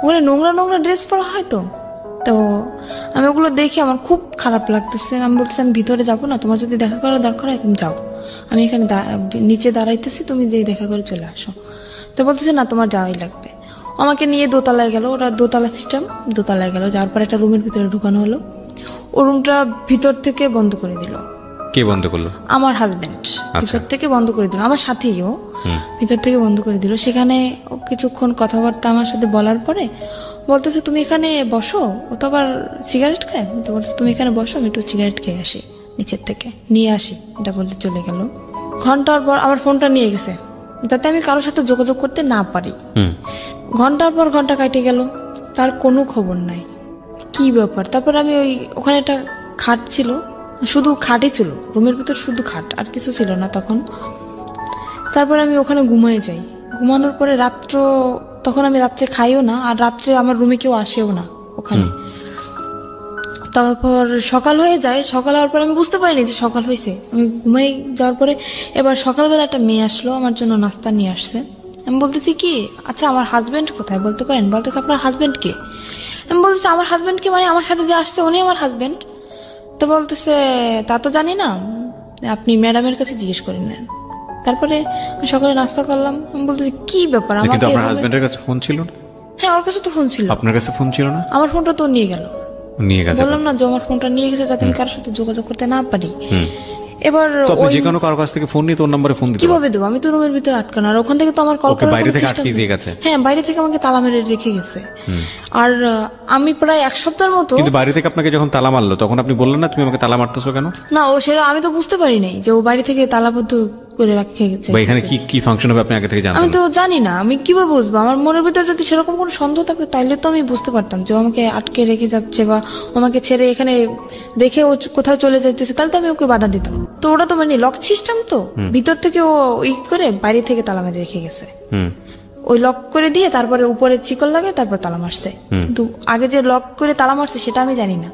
ওখানে নোংরা নোংরা ড্রেস পরা হয়। তো আমি ওগুলো দেখে আমার খুব খারাপ লাগতেছে। আমি বলতেছি আমি ভিতরে যাবো না, তোমার যদি দেখা করার দরকার হয় তুমি যাও, আমি এখানে নিচে দাঁড়াইতেছি, তুমি যেই দেখা করে চলে আসো। তো বলতেছে না তোমার যাওয়াই লাগবে। আমাকে নিয়ে দোতলায় গেল, ওরা দোতলা সিস্টেম, দোতলায় গেল। যাওয়ার পর একটা রুমের ভিতরে ঢুকানো হলো। ও রুমটা ভিতর থেকে বন্ধ করে দিল। কে বন্ধ করলো? আমার হাজবেন্ড ভিতর থেকে বন্ধ করে দিল, আমার সাথেই ও ভিতর থেকে বন্ধ করে দিল। সেখানে ও কিছুক্ষণ কথাবার্তা আমার সাথে বলার পরে বলতেছে তুমি এখানে বসো, ও তো আবার সিগারেট খায়। তো বলতেছে তুমি এখানে বসো, আমি একটু সিগারেট খেয়ে আসি, নিচের থেকে নিয়ে আসি, এটা বলতে চলে গেল। ঘন্টার পর আমার ফোনটা নিয়ে গেছে যাতে আমি কারোর সাথে যোগাযোগ করতে না পারি। ঘন্টার পর ঘন্টা কাটে গেল, তার কোনো খবর নাই, কি ব্যাপার। তারপর আমি ওখানে একটা খাট ছিল, শুধু খাটই ছিল রুমের ভিতর, শুধু খাট, আর কিছু ছিল না তখন। তারপর আমি ওখানে ঘুমিয়ে যাই। ঘুমানোর পরে রাত্র তখন আমি রাত্রে খাইও না, আর রাত্রে আমার রুমে কেউ আসেও না ওখানে। তারপর সকাল হয়ে যায়, সকাল হওয়ার পর আমি বুঝতে পারিনি যে সকাল হয়েছে। আমি ঘুমাই যাওয়ার পরে এবার সকালবেলা একটা মেয়ে আসলো, আমার জন্য নাস্তা নিয়ে আসছে। আমি বলতেছি কি, আচ্ছা আমার হাজবেন্ড কোথায় বলতে পারেন? বলতেছে আপনার হাজবেন্ড কে? আমি বলতেছি আমার হাজবেন্ড কে মানে আমার সাথে যে আসছে উনি আমার হাজবেন্ড। তো বলতেছে তা তো জানি না, আপনি ম্যাডামের কাছে জিজ্ঞেস করে নেন। তারপরে আমি সকালে নাস্তা করলাম। আমি বলতেছি কি ব্যাপার কিন্তু আমাকে? আপনার হাজবেন্ডের কাছে ফোন ছিল না? হ্যাঁ ওর কাছে তো ফোন ছিল। আপনার কাছে ফোন ছিল না? আমার ফোনটা তো নিয়ে গেল। নিয়ে গেছে? বললাম না যে আমার ফোনটা নিয়ে গেছে যাতে আমি কারোর সাথে যোগাযোগ করতে না পারি। এবার তো আপনি যে কোনো কারোর কাছ থেকে ফোন নিয়ে তোর নম্বরে ফোন দিতে কিভাবে দেবো? আমি তো রুমের ভিতরে আটকানো, আর ওখান থেকে তো আমার কল ওকে করার বাইরে কোনো থেকে চেষ্টা আটকে নেই। দিয়ে গেছে? হ্যাঁ বাইরে থেকে আমাকে তালা মেরে রেখে গেছে। আর আমি প্রায় এক সপ্তাহের মতো। কিন্তু বাইরে থেকে আপনাকে যখন তালা মারলো তখন আপনি বললেন না তুমি আমাকে তালা মারতেছো কেন? না ও সেটা আমি তো বুঝতে পারি নাই যে ও বাইরে থেকে তালাবদ্ধ করে রেখে গেছে। বা এখানে কি কি ফাংশন হবে আপনি আগে থেকে আমি জানতেন? তো জানি না, আমি কিভাবে বুঝবো? আমার মনের ভিতরে যদি সেরকম কোনো সন্দেহ থাকতো তাইলে তো আমি বুঝতে পারতাম যে ও আমাকে আটকে রেখে যাচ্ছে বা আমাকে ছেড়ে এখানে রেখে ও কোথাও চলে যাইতেছে, তাহলে তো আমি ওকে বাধা দিতাম। তো ওটা তো মানে লক সিস্টেম, তো ভিতর থেকে ও করে বাইরে থেকে তালা মেরে রেখে গেছে। ওই লক করে দিয়ে তারপরে উপরে চিকল লাগে তারপর তালা মারছে। কিন্তু আগে যে লক করে তালা মারছে সেটা আমি জানি না।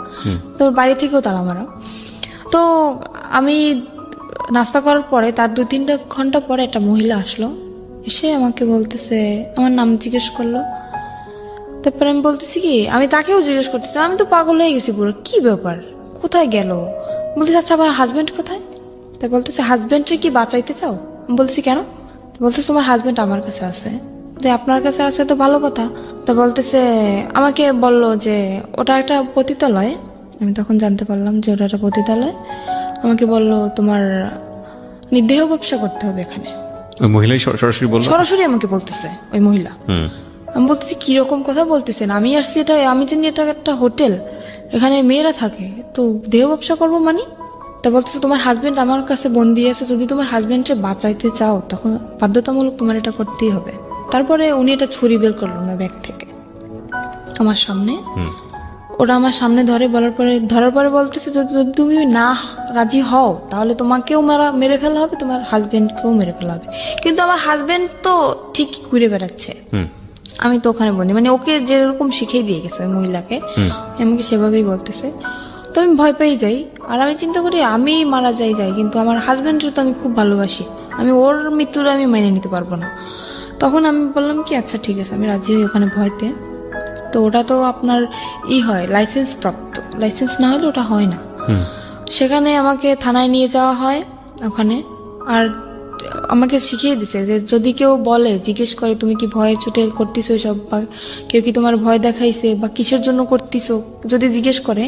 তো বাড়ি থেকেও তালা মারা। তো আমি নাস্তা করার পরে তার 2-3 ঘন্টা পরে একটা মহিলা আসলো, এসে আমাকে বলতেছে, আমার নাম জিজ্ঞেস করলো। তারপরে আমি বলতেছি কি, আমি তাকেও জিজ্ঞেস করতেছি, আমি তো পাগল হয়ে গেছি পুরো, কি ব্যাপার কোথায় গেল? বলতেছে আচ্ছা আমার হাজবেন্ড কোথায়? তা বলতেছে হাজবেন্ডকে কি বাঁচাইতে চাও? আমি বলতেছি কেন? বলতেছে তোমার হাজবেন্ড আমার কাছে আছে। আপনার কাছে আছে তো ভালো কথা। তা বলতেছে আমাকে বললো যে ওটা একটা পতিতালয়। আমি তখন জানতে পারলাম যে ওটা একটা পতিতালয়। আমাকে বললো তোমার দেহ ব্যবসা করতে হবে এখানে। ওই মহিলাই সরাসরি বললো? সরাসরি আমাকে বলতেছে ওই মহিলা। আমি বলতেছি কিরকম কথা বলতেছেন? আমি আসছি এটা, আমি জানি এটা একটা হোটেল, এখানে মেয়েরা থাকে, তো দেহ ব্যবসা করবো মানে? তা বলতেছে তোমার হাজবেন্ড আমার কাছে বন্দি আছে, যদি তোমার হাজবেন্ডকে বাঁচাইতে চাও তখন বাধ্যতামূলক তোমার এটা করতেই হবে। তারপরে উনি এটা ছুরি বের করলো না ব্যাগ থেকে আমার সামনে। ওরা আমার সামনে ধরার পরে বলতেছে যদি তুমি না রাজি হও তাহলে তোমাকেও মেরে ফেলা হবে, তোমার হাজবেন্ডকেও মেরে ফেলা হবে। কিন্তু আমার হাজবেন্ড তো ঠিক ঘুরে বেড়াচ্ছে, আমি তো ওখানে বন্দি। মানে ওকে যেরকম শিখিয়ে দিয়ে গেছে ওই মহিলাকে, আমাকে সেভাবেই বলতেছে। তো আমি ভয় পেয়ে যাই, আর আমি চিন্তা করি আমি মারা যাই কিন্তু আমার হাজবেন্ডের তো আমি খুব ভালোবাসি, আমি ওর মৃত্যুর আমি মেনে নিতে পারবো না। তখন আমি বললাম কি আচ্ছা ঠিক আছে, আমি রাজি হই ওখানে ভয়তে। তো ওটা তো আপনার হয় লাইসেন্স প্রাপ্ত, লাইসেন্স না হলে ওটা হয় না। সেখানে আমাকে থানায় নিয়ে যাওয়া হয় ওখানে। আর আমাকে শিখিয়ে দিছে যে যদি কেউ বলে, জিজ্ঞেস করে তুমি কি ভয়ে ছুটে করতেছো সব, বা কেউ কি তোমার ভয় দেখাইছে বা কিসের জন্য করতেছো, যদি জিজ্ঞেস করে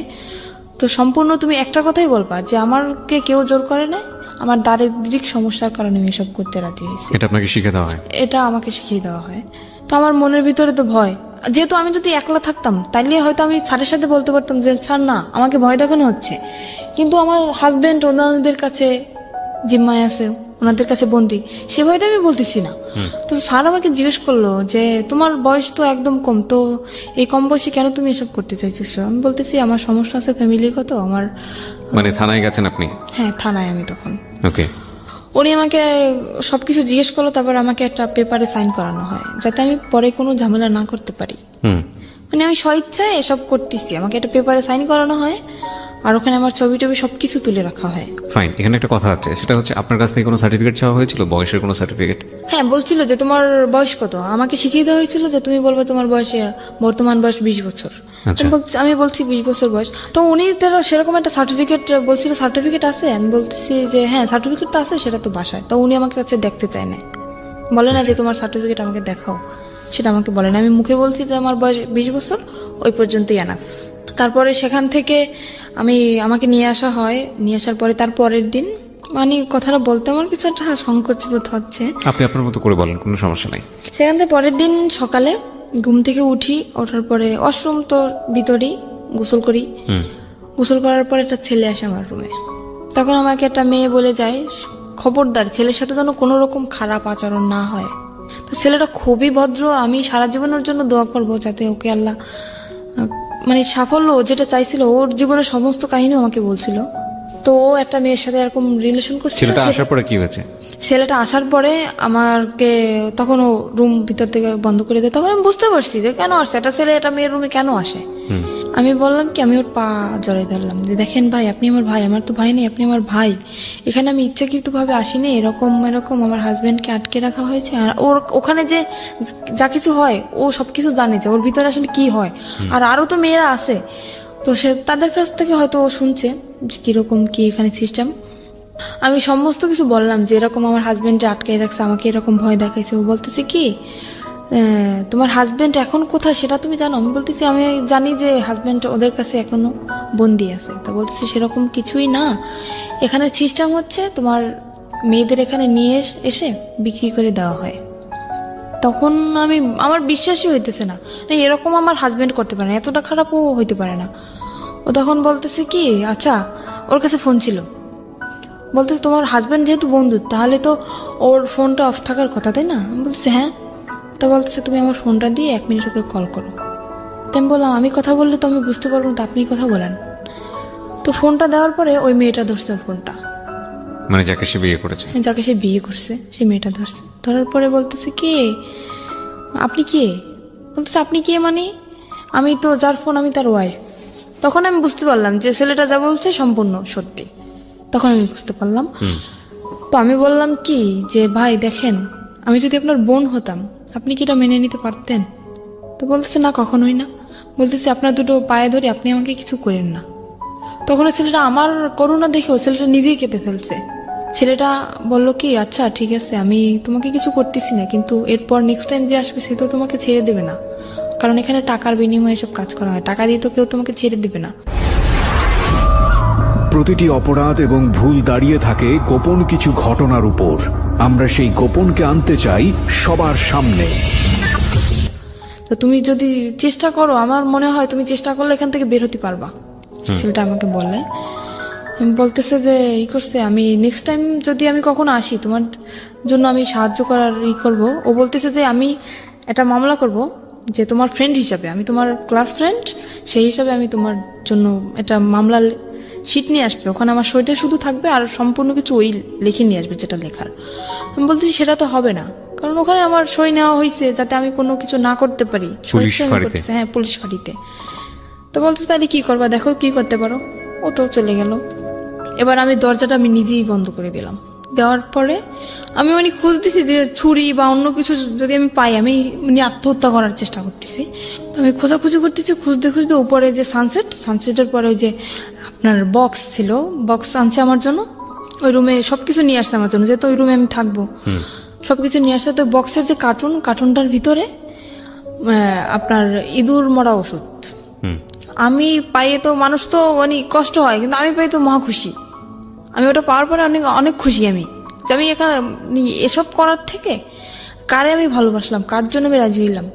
তো সম্পূর্ণ তুমি একটা কথাই বলবা যে আমাকে কেউ জোর করে না, আমার দারিদ্রিক সমস্যার কারণে আমি এসব করতে রাজি হয়েছি। এটা আপনাকে শিখিয়ে দেওয়া হয়? এটা আমাকে শিখিয়ে দেওয়া হয়। তো আমার মনের ভিতরে তো ভয়, যেহেতু আমি যদি একলা থাকতাম তাইলে হয়তো আমি স্যারের সাথে বলতে পারতাম যে স্যার না আমাকে ভয় দেখানো হচ্ছে, কিন্তু আমার হাজবেন্ড ওনাদের কাছে জিম্মায় আছে, ওনাদের কাছে বন্দি, সে ভয়তে আমি বলতেছি না। তো স্যার আমাকে জিজ্ঞেস করলো যে তোমার বয়স তো একদম কম, তো এই কম বয়সে কেন তুমি এসব করতে চাইছো? আমি বলতেছি আমার সমস্যা আছে ফ্যামিলিগত। আমার মানে থানায় গেছেন আপনি? হ্যাঁ থানায় আমি তখন। ওকে। উনি আমাকে সবকিছু জিজ্ঞেস করলো, তারপর আমাকে একটা পেপারে সাইন করানো হয় যাতে আমি পরে কোনো ঝামেলা না করতে পারি। মানে আমি স্বইচ্ছায় এসব করতেছি, আমাকে একটা পেপারে সাইন করানো হয়, আর ওখানে আমার ছবি টবি সবকিছু তুলে রাখা হয়। ফাইন। এখানে একটা কথা আছে, সেটা হচ্ছে আপনার কাছ থেকে কোনো সার্টিফিকেট চাওয়া হয়েছিল, বয়সের কোনো সার্টিফিকেট? হ্যাঁ বলছিল যে তোমার বয়স কত, আমাকে শিখিয়ে দেওয়া হয়েছিল যে তুমি বলবে তোমার বয়সে বর্তমান বয়স 20 বছর। আমি বলছি 20 বছর বয়স। তো উনি সেরকম একটা সার্টিফিকেট বলছিল, সার্টিফিকেট আছে? আমি বলতেছি যে হ্যাঁ সার্টিফিকেট তো আছে, সেটা তো বাসায়। তো উনি আমার কাছে দেখতে চায় না, বলে না যে তোমার সার্টিফিকেট আমাকে দেখাও, সেটা আমাকে বলে না। আমি মুখে বলছি যে আমার বয়স 20 বছর, ওই পর্যন্তই এনাফ। তারপরে সেখান থেকে আমাকে নিয়ে আসা হয়। নিয়ে আসার পরে তার পরের দিন, মানে কথাটা বলতে আমার কিছু একটা সংকোচ বোধ হচ্ছে। আপনি আপনার মতো করে বলেন, কোনো সমস্যা নাই। সেখান থেকে পরের দিন সকালে ঘুম থেকে ওঠার পরে ওয়াশরুম তো ভিতরেই, গোসল করি। গোসল করার পর একটা ছেলে আসে আমার রুমে। তখন আমাকে একটা মেয়ে বলে যায় খবরদার ছেলের সাথে যেন কোনো রকম খারাপ আচরণ না হয়। তো ছেলেটা খুবই ভদ্র, আমি সারা জীবনের জন্য দোয়া করবো যাতে ওকে আল্লাহ মানে সাফল্য যেটা চাইছিল, ওর জীবনের সমস্ত কাহিনী আমাকে বলছিল। তো ও একটা মেয়ের সাথে এরকম রিলেশন করছিল। ছেলেটা আসার পরে কি হয়েছে? ছেলেটা আসার পরে আমাকে তখন ও রুম ভিতর থেকে বন্ধ করে দেয়। তখন আমি বুঝতে পারছি যে কেন আসছে, একটা ছেলে একটা মেয়ের রুমে কেন আসে। আমি বললাম কি, আমি ওর পা জড়িয়ে ধরলাম যে দেখেন ভাই, আপনি আমার ভাই, আমার তো ভাই নেই, আপনি আমার ভাই। এখানে আমি ইচ্ছাকৃত ভাবে আসিনি, এরকম আমার হাজবেন্ডকে আটকে রাখা হয়েছে। আর ওর ওখানে যে যা কিছু হয় ও সবকিছু জানে, যে ওর ভিতরে আসলে কি হয়। আর আরো তো মেয়েরা আছে, তো সে তাদের কাছ থেকে হয়তো ও শুনছে যে কিরকম কি এখানে সিস্টেম। আমি সমস্ত কিছু বললাম যে এরকম আমার হাজবেন্ডে আটকে রাখছে, আমাকে এরকম ভয় দেখাইছে। ও বলতেছে কি, তোমার হাজবেন্ড এখন কোথায় সেটা তুমি জানো? আমি বলতেছি আমি জানি যে হাজবেন্ড ওদের কাছে এখনো বন্দি আছে। তো বলতেছি সেরকম কিছুই না, এখানে সিস্টেম হচ্ছে তোমার মেয়েদের এখানে নিয়ে এসে বিক্রি করে দেওয়া হয়। তখন আমার বিশ্বাসই হইতেছে না, এরকম আমার হাজবেন্ড করতে পারে না, এতটা খারাপও হইতে পারে না। ও তখন বলতেছে কি, আচ্ছা ওর কাছে ফোন ছিল, বলতেছে তোমার হাজবেন্ড যেহেতু বন্ধু তাহলে তো ওর ফোনটা অফ থাকার কথা, তাই না? আমি বলতেছি হ্যাঁ। তো বলতেছে তুমি আমার ফোনটা দিয়ে 1 মিনিট ওকে কল করো। তো আমি বললাম আমি কথা বললে তো আমি বুঝতে পারবো না, তো আপনি কথা বলেন। তো ফোনটা দেওয়ার পরে ওই মেয়েটা ধরছে ওর ফোনটা, মানে যাকে সে বিয়ে করেছে, যাকে সে বিয়ে করছে সেই মেয়েটা ধরছে। ধরার পরে বলতেছে কে, আপনি কে? বলতেছে আপনি কে মানে? আমি তো যার ফোন আমি তার ওয়াইফ। তখন আমি বুঝতে পারলাম যে ছেলেটা যা বলছে সম্পূর্ণ সত্যি। তখন আমি বুঝতে পারলাম। তো আমি বললাম কি যে ভাই দেখেন, আমি যদি আপনার বোন হতাম আপনি কি এটা মেনে নিতে পারতেন? তো বলতেছে না, কখনোই না। বলতেছে আপনার দুটো পায়ে ধরে, আপনি আমাকে কিছু করেন না। তখন ছেলেটা আমার করুণা দেখেও ছেলেটা নিজেই কেঁদে ফেলছে। ছেলেটা বলল কি, আচ্ছা ঠিক আছে আমি তোমাকে কিছু করতেছি না, কিন্তু এরপর নেক্সট টাইম যে আসবে সে তো তোমাকে ছেড়ে দেবে না, কারণ এখানে টাকার বিনিময়ে সব কাজ করা হয়, টাকা দিয়ে তো কেউ তোমাকে ছেড়ে দেবে না। প্রতিটি অপরাধ এবং ভুল দাঁড়িয়ে থাকে গোপন কিছু ঘটনার উপর। আমরা সেই গোপনকে আনতে চাই সবার সামনে। তো তুমি যদি চেষ্টা করো, আমার মনে হয় তুমি চেষ্টা করলে এখান থেকে বের হতে পারবা, ছেলেটা আমাকে বলে। বলতেছে যে করছে, আমি নেক্সট টাইম যদি আমি কখনো আসি তোমার জন্য আমি সাহায্য করার করবো। ও বলতেছে যে আমি একটা মামলা করব, যে তোমার ফ্রেন্ড হিসাবে, আমি তোমার ক্লাস ফ্রেন্ড, সেই হিসাবে আমি তোমার জন্য একটা মামলা শিট নিয়ে আসবে, ওখানে আমার সইটা শুধু থাকবে আর সম্পূর্ণ কিছু ওই লিখে নিয়ে আসবে যেটা লেখার। আমি বলতেছি সেটা তো হবে না, কারণ ওখানে আমার সই নেওয়া হয়েছে যাতে আমি কোনো কিছু না করতে পারি। হ্যাঁ, পুলিশ ফাঁড়িতে। তো বলতেছে তাহলে কি করবা, দেখো কি করতে পারো। ও তো চলে গেল। এবার আমি দরজাটা আমি নিজেই বন্ধ করে দিলাম। দেওয়ার পরে আমি খুঁজতেছি যে ছুরি বা অন্য কিছু যদি আমি পাই, আমি আত্মহত্যা করার চেষ্টা করতেছি। তো আমি খোঁজাখুঁজি করতেছি, খুঁজতে খুঁজতে উপরে যে সানসেটের পরে ওই যে আপনার বক্স ছিল, বক্স আনছে আমার জন্য, ওই রুমে সবকিছু নিয়ে আসছে আমার জন্য, যেহেতু ওই রুমে আমি থাকবো, সবকিছু নিয়ে আসছে। তো বক্সের যে কার্টুনটার ভিতরে আপনার ইঁদুর মরা ওষুধ। আমি পাইয়ে তো মানুষ তো কষ্ট হয়, কিন্তু আমি পাই তো মহা খুশি। আমি ওটা পাওয়ার পরে অনেক খুশি আমি, যে আমি এখানে এসব করার থেকে কারে আমি ভালোবাসলাম, কার জন্য আমি রাজি হইলাম,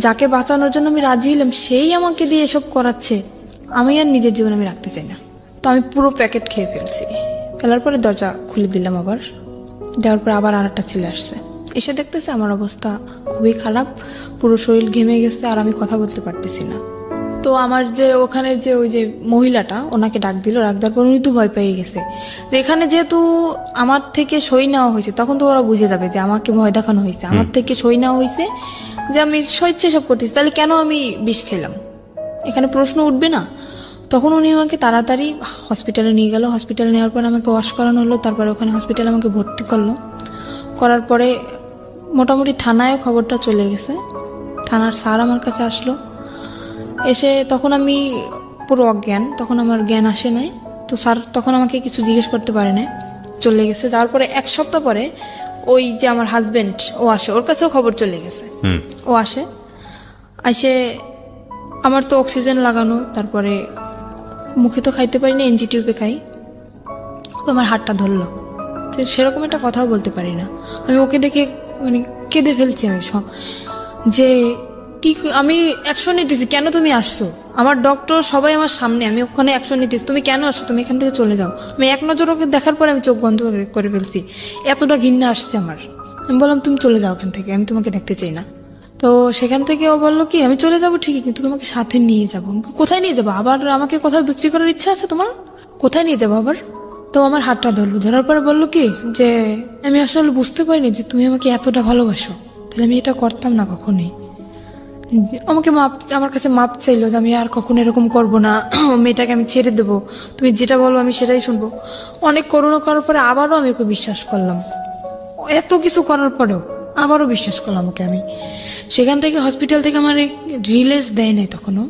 যাকে বাঁচানোর জন্য আমি রাজি হইলাম, সেই আমাকে দিয়ে এসব করাচ্ছে। আমি আর নিজের জীবন আমি রাখতে চাই না। তো আমি পুরো প্যাকেট খেয়ে ফেলছি। ফেলার পরে দরজা খুলে দিলাম আবার। দেওয়ার পরে আবার আর একটা ছেলে আসছে, এসে দেখতেছে আমার অবস্থা খুবই খারাপ, পুরো শরীর ঘেমে গেছে আর আমি কথা বলতে পারতেছি না। তো আমার যে ওখানে যে ওই যে মহিলাটা, ওনাকে ডাক দিল। ডাক দেওয়ার পর উনি তো ভয় পেয়ে গেছে যে এখানে যেহেতু আমার থেকে সই নেওয়া হয়েছে, তখন তো ওরা বুঝে যাবে যে আমাকে ভয় দেখানো হয়েছে, আমার থেকে সই নেওয়া হয়েছে, যে আমি স্বেচ্ছায় সব করতেছি, তাহলে কেন আমি বিষ খেলাম, এখানে প্রশ্ন উঠবে না। তখন উনি আমাকে তাড়াতাড়ি হসপিটালে নিয়ে গেল। হসপিটালে নেওয়ার পর আমাকে ওয়াশ করানো হলো, তারপরে ওখানে হসপিটালে আমাকে ভর্তি করলো। করার পরে মোটামুটি থানায় খবরটা চলে গেছে। থানার স্যার আমার কাছে আসলো, এসে তখন আমি পুরো অজ্ঞান, তখন আমার জ্ঞান আসে নাই। তো স্যার তখন আমাকে কিছু জিজ্ঞেস করতে পারে না, চলে গেছে। যাওয়ার পরে 1 সপ্তাহ পরে ওই যে আমার হাজবেন্ড ও আসে, ওর কাছেও খবর চলে গেছে। ও আসে আমার তো অক্সিজেন লাগানো, তারপরে মুখে তো খাইতে পারি না, এনজি টিউবে খাই। তো আমার হাতটা ধরলো, সেরকম একটা কথাও বলতে পারি না। আমি ওকে দেখে কেঁদে ফেলছি আমি সব, যে কি আমি অ্যাকশন নিতেছি, কেন তুমি আসছো, আমার ডক্টর সবাই আমার সামনে, আমি ওখানে অ্যাকশন নিতেছি, তুমি কেন আসছো, তুমি এখান থেকে চলে যাও। আমি এক নজর ওকে দেখার পরে আমি চোখ বন্ধ করে ফেলছি, এতটা ঘৃণা আসছে আমার। আমি বললাম তুমি চলে যাও এখান থেকে, আমি তোমাকে দেখতে চাই না। তো সেখান থেকে ও বললো কি আমি চলে যাবো ঠিকই, কিন্তু তোমাকে সাথে নিয়ে যাবো। কোথায় নিয়ে যাবো আবার, আমাকে কোথাও বিক্রি করার ইচ্ছা আছে তোমার, কোথায় নিয়ে যাবো আবার? তো আমার হাতটা ধরলো, ধরার পরে বললো কি যে আমি আসলে বুঝতে পারিনি যে তুমি আমাকে এতটা ভালোবাসো, তাহলে আমি এটা করতাম না কখনোই। আমাকে আমার কাছে মাপ চাইলো যে আমি আর কখনো এরকম করবো না, মেয়েটাকে আমি ছেড়ে দেবো, তুমি যেটা বলো আমি সেটাই শুনবো। অনেক করুণা করার পরে আবারও আমি ওকে বিশ্বাস করলাম, এত কিছু করার পরেও আবারও বিশ্বাস করলাম ওকে আমি। সেখান থেকে হসপিটাল থেকে আমার রিলিজ দেয় নাই তখনও,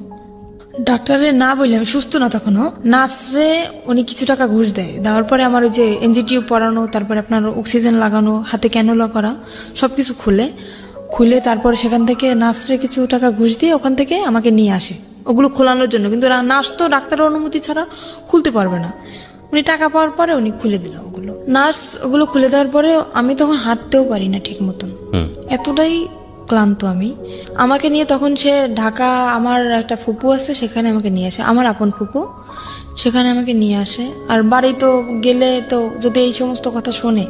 ডাক্তারের না বললে আমি সুস্থ না তখনও, নার্সরে উনি কিছু টাকা ঘুষ দেয়, দেওয়ার পরে আমার ওই যে এনজিটিউ পরানো, তারপরে আপনার অক্সিজেন লাগানো, হাতে ক্যানোলা করা সবকিছু খুলে তারপরে সেখান থেকে নার্সরে কিছু টাকা ঘুষ দিয়ে ওখান থেকে আমাকে নিয়ে আসে ওগুলো খোলানোর জন্য। কিন্তু নার্স তো ডাক্তারের অনুমতি ছাড়া খুলতে পারবে না, উনি টাকা পাওয়ার পরে উনি খুলে দিল ওগুলো। নার্স ওগুলো খুলে দেওয়ার পরে আমি তখন হাঁটতেও পারি না ঠিক মতন, এতটাই ক্লান্ত আমি। আমাকে নিয়ে তখন সে ঢাকা, আমার একটা ফুপু আছে সেখানে আমাকে নিয়ে আসে, আমার আপন ফুপু, সেখানে আমাকে নিয়ে আসে। আর বাড়ি তো গেলে তো যদি এই সমস্ত কথা শোনে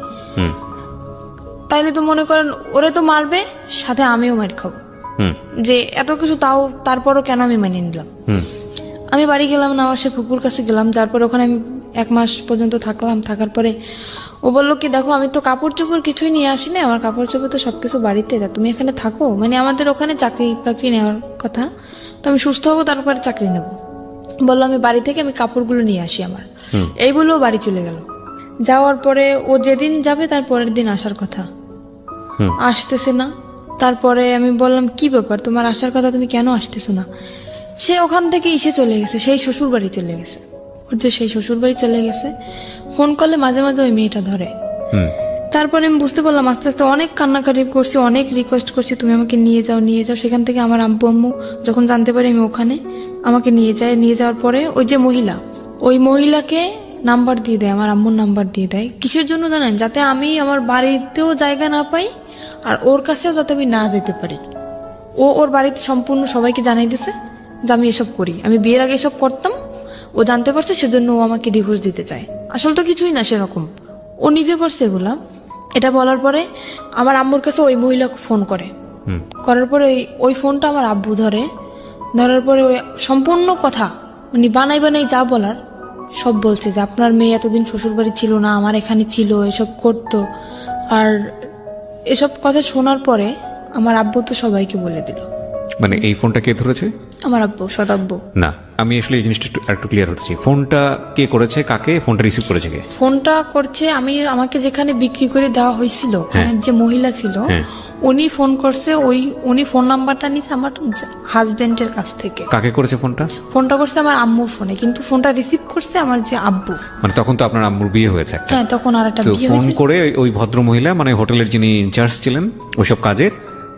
তাইলে তো মনে করেন ওরে তো মারবে, সাথে আমিও মার খাবো, যে এত কিছু তাও তারপরও কেন আমি মেনে নিলাম। আমি বাড়ি গেলাম না, আমার সে ফুপুর কাছে গেলাম, যার পরে ওখানে আমি 1 মাস পর্যন্ত থাকলাম। থাকার পরে ও বললো কি দেখো আমি তো কাপড় চোপড় কিছুই নিয়ে আসি না, আমার কাপড় চোপড় তো সবকিছু বাড়িতে, তুমি এখানে থাকো, মানে আমাদের ওখানে চাকরি বাকরি নেওয়ার কথা, তো আমি সুস্থ হবো তারপরে চাকরি নেবো। বললো আমি বাড়ি থেকে আমি কাপড়গুলো নিয়ে আসি আমার, এই বলেও বাড়ি চলে গেল। যাওয়ার পরে ও যেদিন যাবে তার পরের দিন আসার কথা, আসতেছে না। তারপরে আমি বললাম কি ব্যাপার তোমার আসার কথা, তুমি কেন আসতেছো না? সে ওখান থেকে এসে চলে গেছে, সেই শ্বশুর বাড়ি চলে গেছে, ওর যে সেই শ্বশুর বাড়ি চলে গেছে। ফোন করলে মাঝে মাঝে ওই মেয়েটা ধরে। তারপরে আমি বুঝতে পারলাম আস্তে আস্তে, অনেক কান্নাকাটি করছি, অনেক রিকোয়েস্ট করছি তুমি আমাকে নিয়ে যাও নিয়ে যাও। সেখান থেকে আমার আব্বু আম্মু যখন জানতে পারি আমি ওখানে, আমাকে নিয়ে যায়। নিয়ে যাওয়ার পরে ওই যে মহিলা, ওই মহিলাকে নাম্বার দিয়ে দেয়, আমার আম্মুর নাম্বার দিয়ে দেয়। কিসের জন্য জানেন? যাতে আমি আমার বাড়িতেও জায়গা না পাই আর ওর কাছেও যাতে আমি না যেতে পারি। ওর বাড়িতে সম্পূর্ণ সবাইকে জানাই দিছে যে আমি এসব করি, আমি বিয়ের আগে এসব করতাম, ও জানতে পারছে সেজন্য ও আমাকে ডিভোর্স দিতে চায়। আসলে তো কিছুই না সেরকম, ও নিজে করছে এগুলা। এটা বলার পরে আমার আম্মুর কাছে ওই মহিলা ফোন করে, করার পরে ওই ফোনটা আমার আব্বু ধরে। ধরার পরে ওই সম্পূর্ণ কথা উনি বানাই যা বলার সব বলছে, যে আপনার মেয়ে এতদিন শ্বশুর বাড়ি ছিল না, আমার এখানে ছিল, এসব করতো। আর এসব কথা শোনার পরে আমার আব্বু তো সবাইকে বলে দিল। মানে এই ফোনটা কে ধরেছে? আমার আব্বু, সদাব্বু। না, আমি আসলে এই জিনিসটা একটু ক্লিয়ার হতে চাই। ফোনটা কে করেছে, কাকে ফোনটা রিসিভ করেছে কে? ফোনটা করছে আমাকে যেখানে বিক্রি করে দেওয়া হয়েছিল, ওখানে যে মহিলা ছিল উনি ফোন করছে। উনি ফোন নাম্বারটা নিছে আমার হাজবেন্ডের কাছ থেকে। কাকে করেছে ফোনটা? ফোনটা করছে আমার আম্মুর ফোনে, কিন্তু ফোনটা রিসিভ করছে আমার যে আব্বু। মানে তখন তো আপনার আম্মুর বিয়ে হয়েছে একটা? হ্যাঁ, তখন আর একটা বিয়ে হয়েছে। ফোন করে ওই ভদ্র মহিলা, মানে হোটেলের যিনি ইনচার্জ ছিলেন ওইসব কাজের,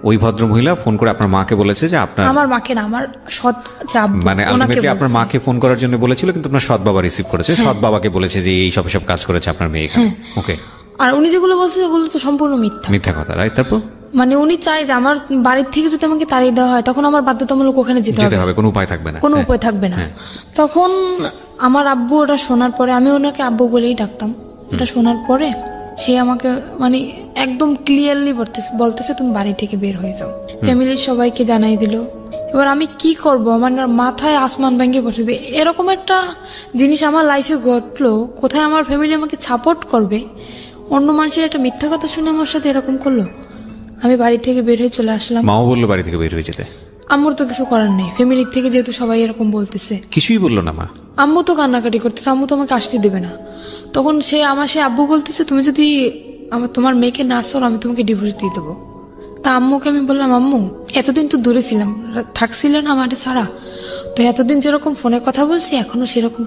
ওই ভদ্র মহিলা ফোন করে আপনার মাকে বলেছে যে আমার মাকে না, আমার সৎ যে আব্বু, মানে আলটিমেটলি আপনার মাকে ফোন করার জন্য বলেছিল, কিন্তু আপনার সৎ বাবা রিসিভ করেছে। সৎ বাবাকে বলেছে যে এই সব কাজ করেছে আপনার মেয়ে এখানে। ওকে। আর উনি যেগুলো বলছিল ওগুলো তো সম্পূর্ণ মিথ্যা কথা, রাইট? তারপর মানে উনি চায় যে আমার বাড়ির থেকে যদি আমাকে তাড়িয়ে দেওয়া হয় তখন আমার বাধ্যতামূলক ওখানে যেতে হবে, কোনো উপায় থাকবে না। তখন আমার আব্বু ওটা শোনার পরে, আমি ওনাকে আব্বু বলেই ডাকতাম, ওটা শোনার পরে সে আমাকে মানে একদম ক্লিয়ারলি বলতেছে তুমি বাড়ি থেকে বের হয়ে যাও। ফ্যামিলির সবাইকে জানাই দিল। এবার আমি কি করব, আমার মাথায় আসমান ভেঙে পড়ছে। এরকম একটা জিনিস আমার লাইফে ঘটলো, কোথায় আমার ফ্যামিলি আমাকে সাপোর্ট করবে, অন্য মানুষের একটা মিথ্যা কথা শুনে আমার সাথে এরকম করলো। আমি বাড়ি থেকে বের হয়ে চলে আসলাম। মাও বললো বাড়ি থেকে বের হয়ে যেতে? আম্মুর তো কিছু করার নেই, ফ্যামিলির থেকে যেহেতু সবাই এরকম বলতেছে। কিছুই বললো না মা? আম্মু তো কান্নাকাটি করতেছে, আম্মু তো আমাকে আসতে দেবে না। তখন সে আব্বু বলতেছে তুমি যদি তোমার মেয়েকে না সর আমি তোমাকে ডিভোর্স দিয়ে দেবো। তা আম্মুকে আমি বললাম আম্মু এতদিন তো দূরে ছিলাম, থাকছিলেন আমার ছাড়া, তো এতদিন যেরকম ফোনে কথা বলছি এখনো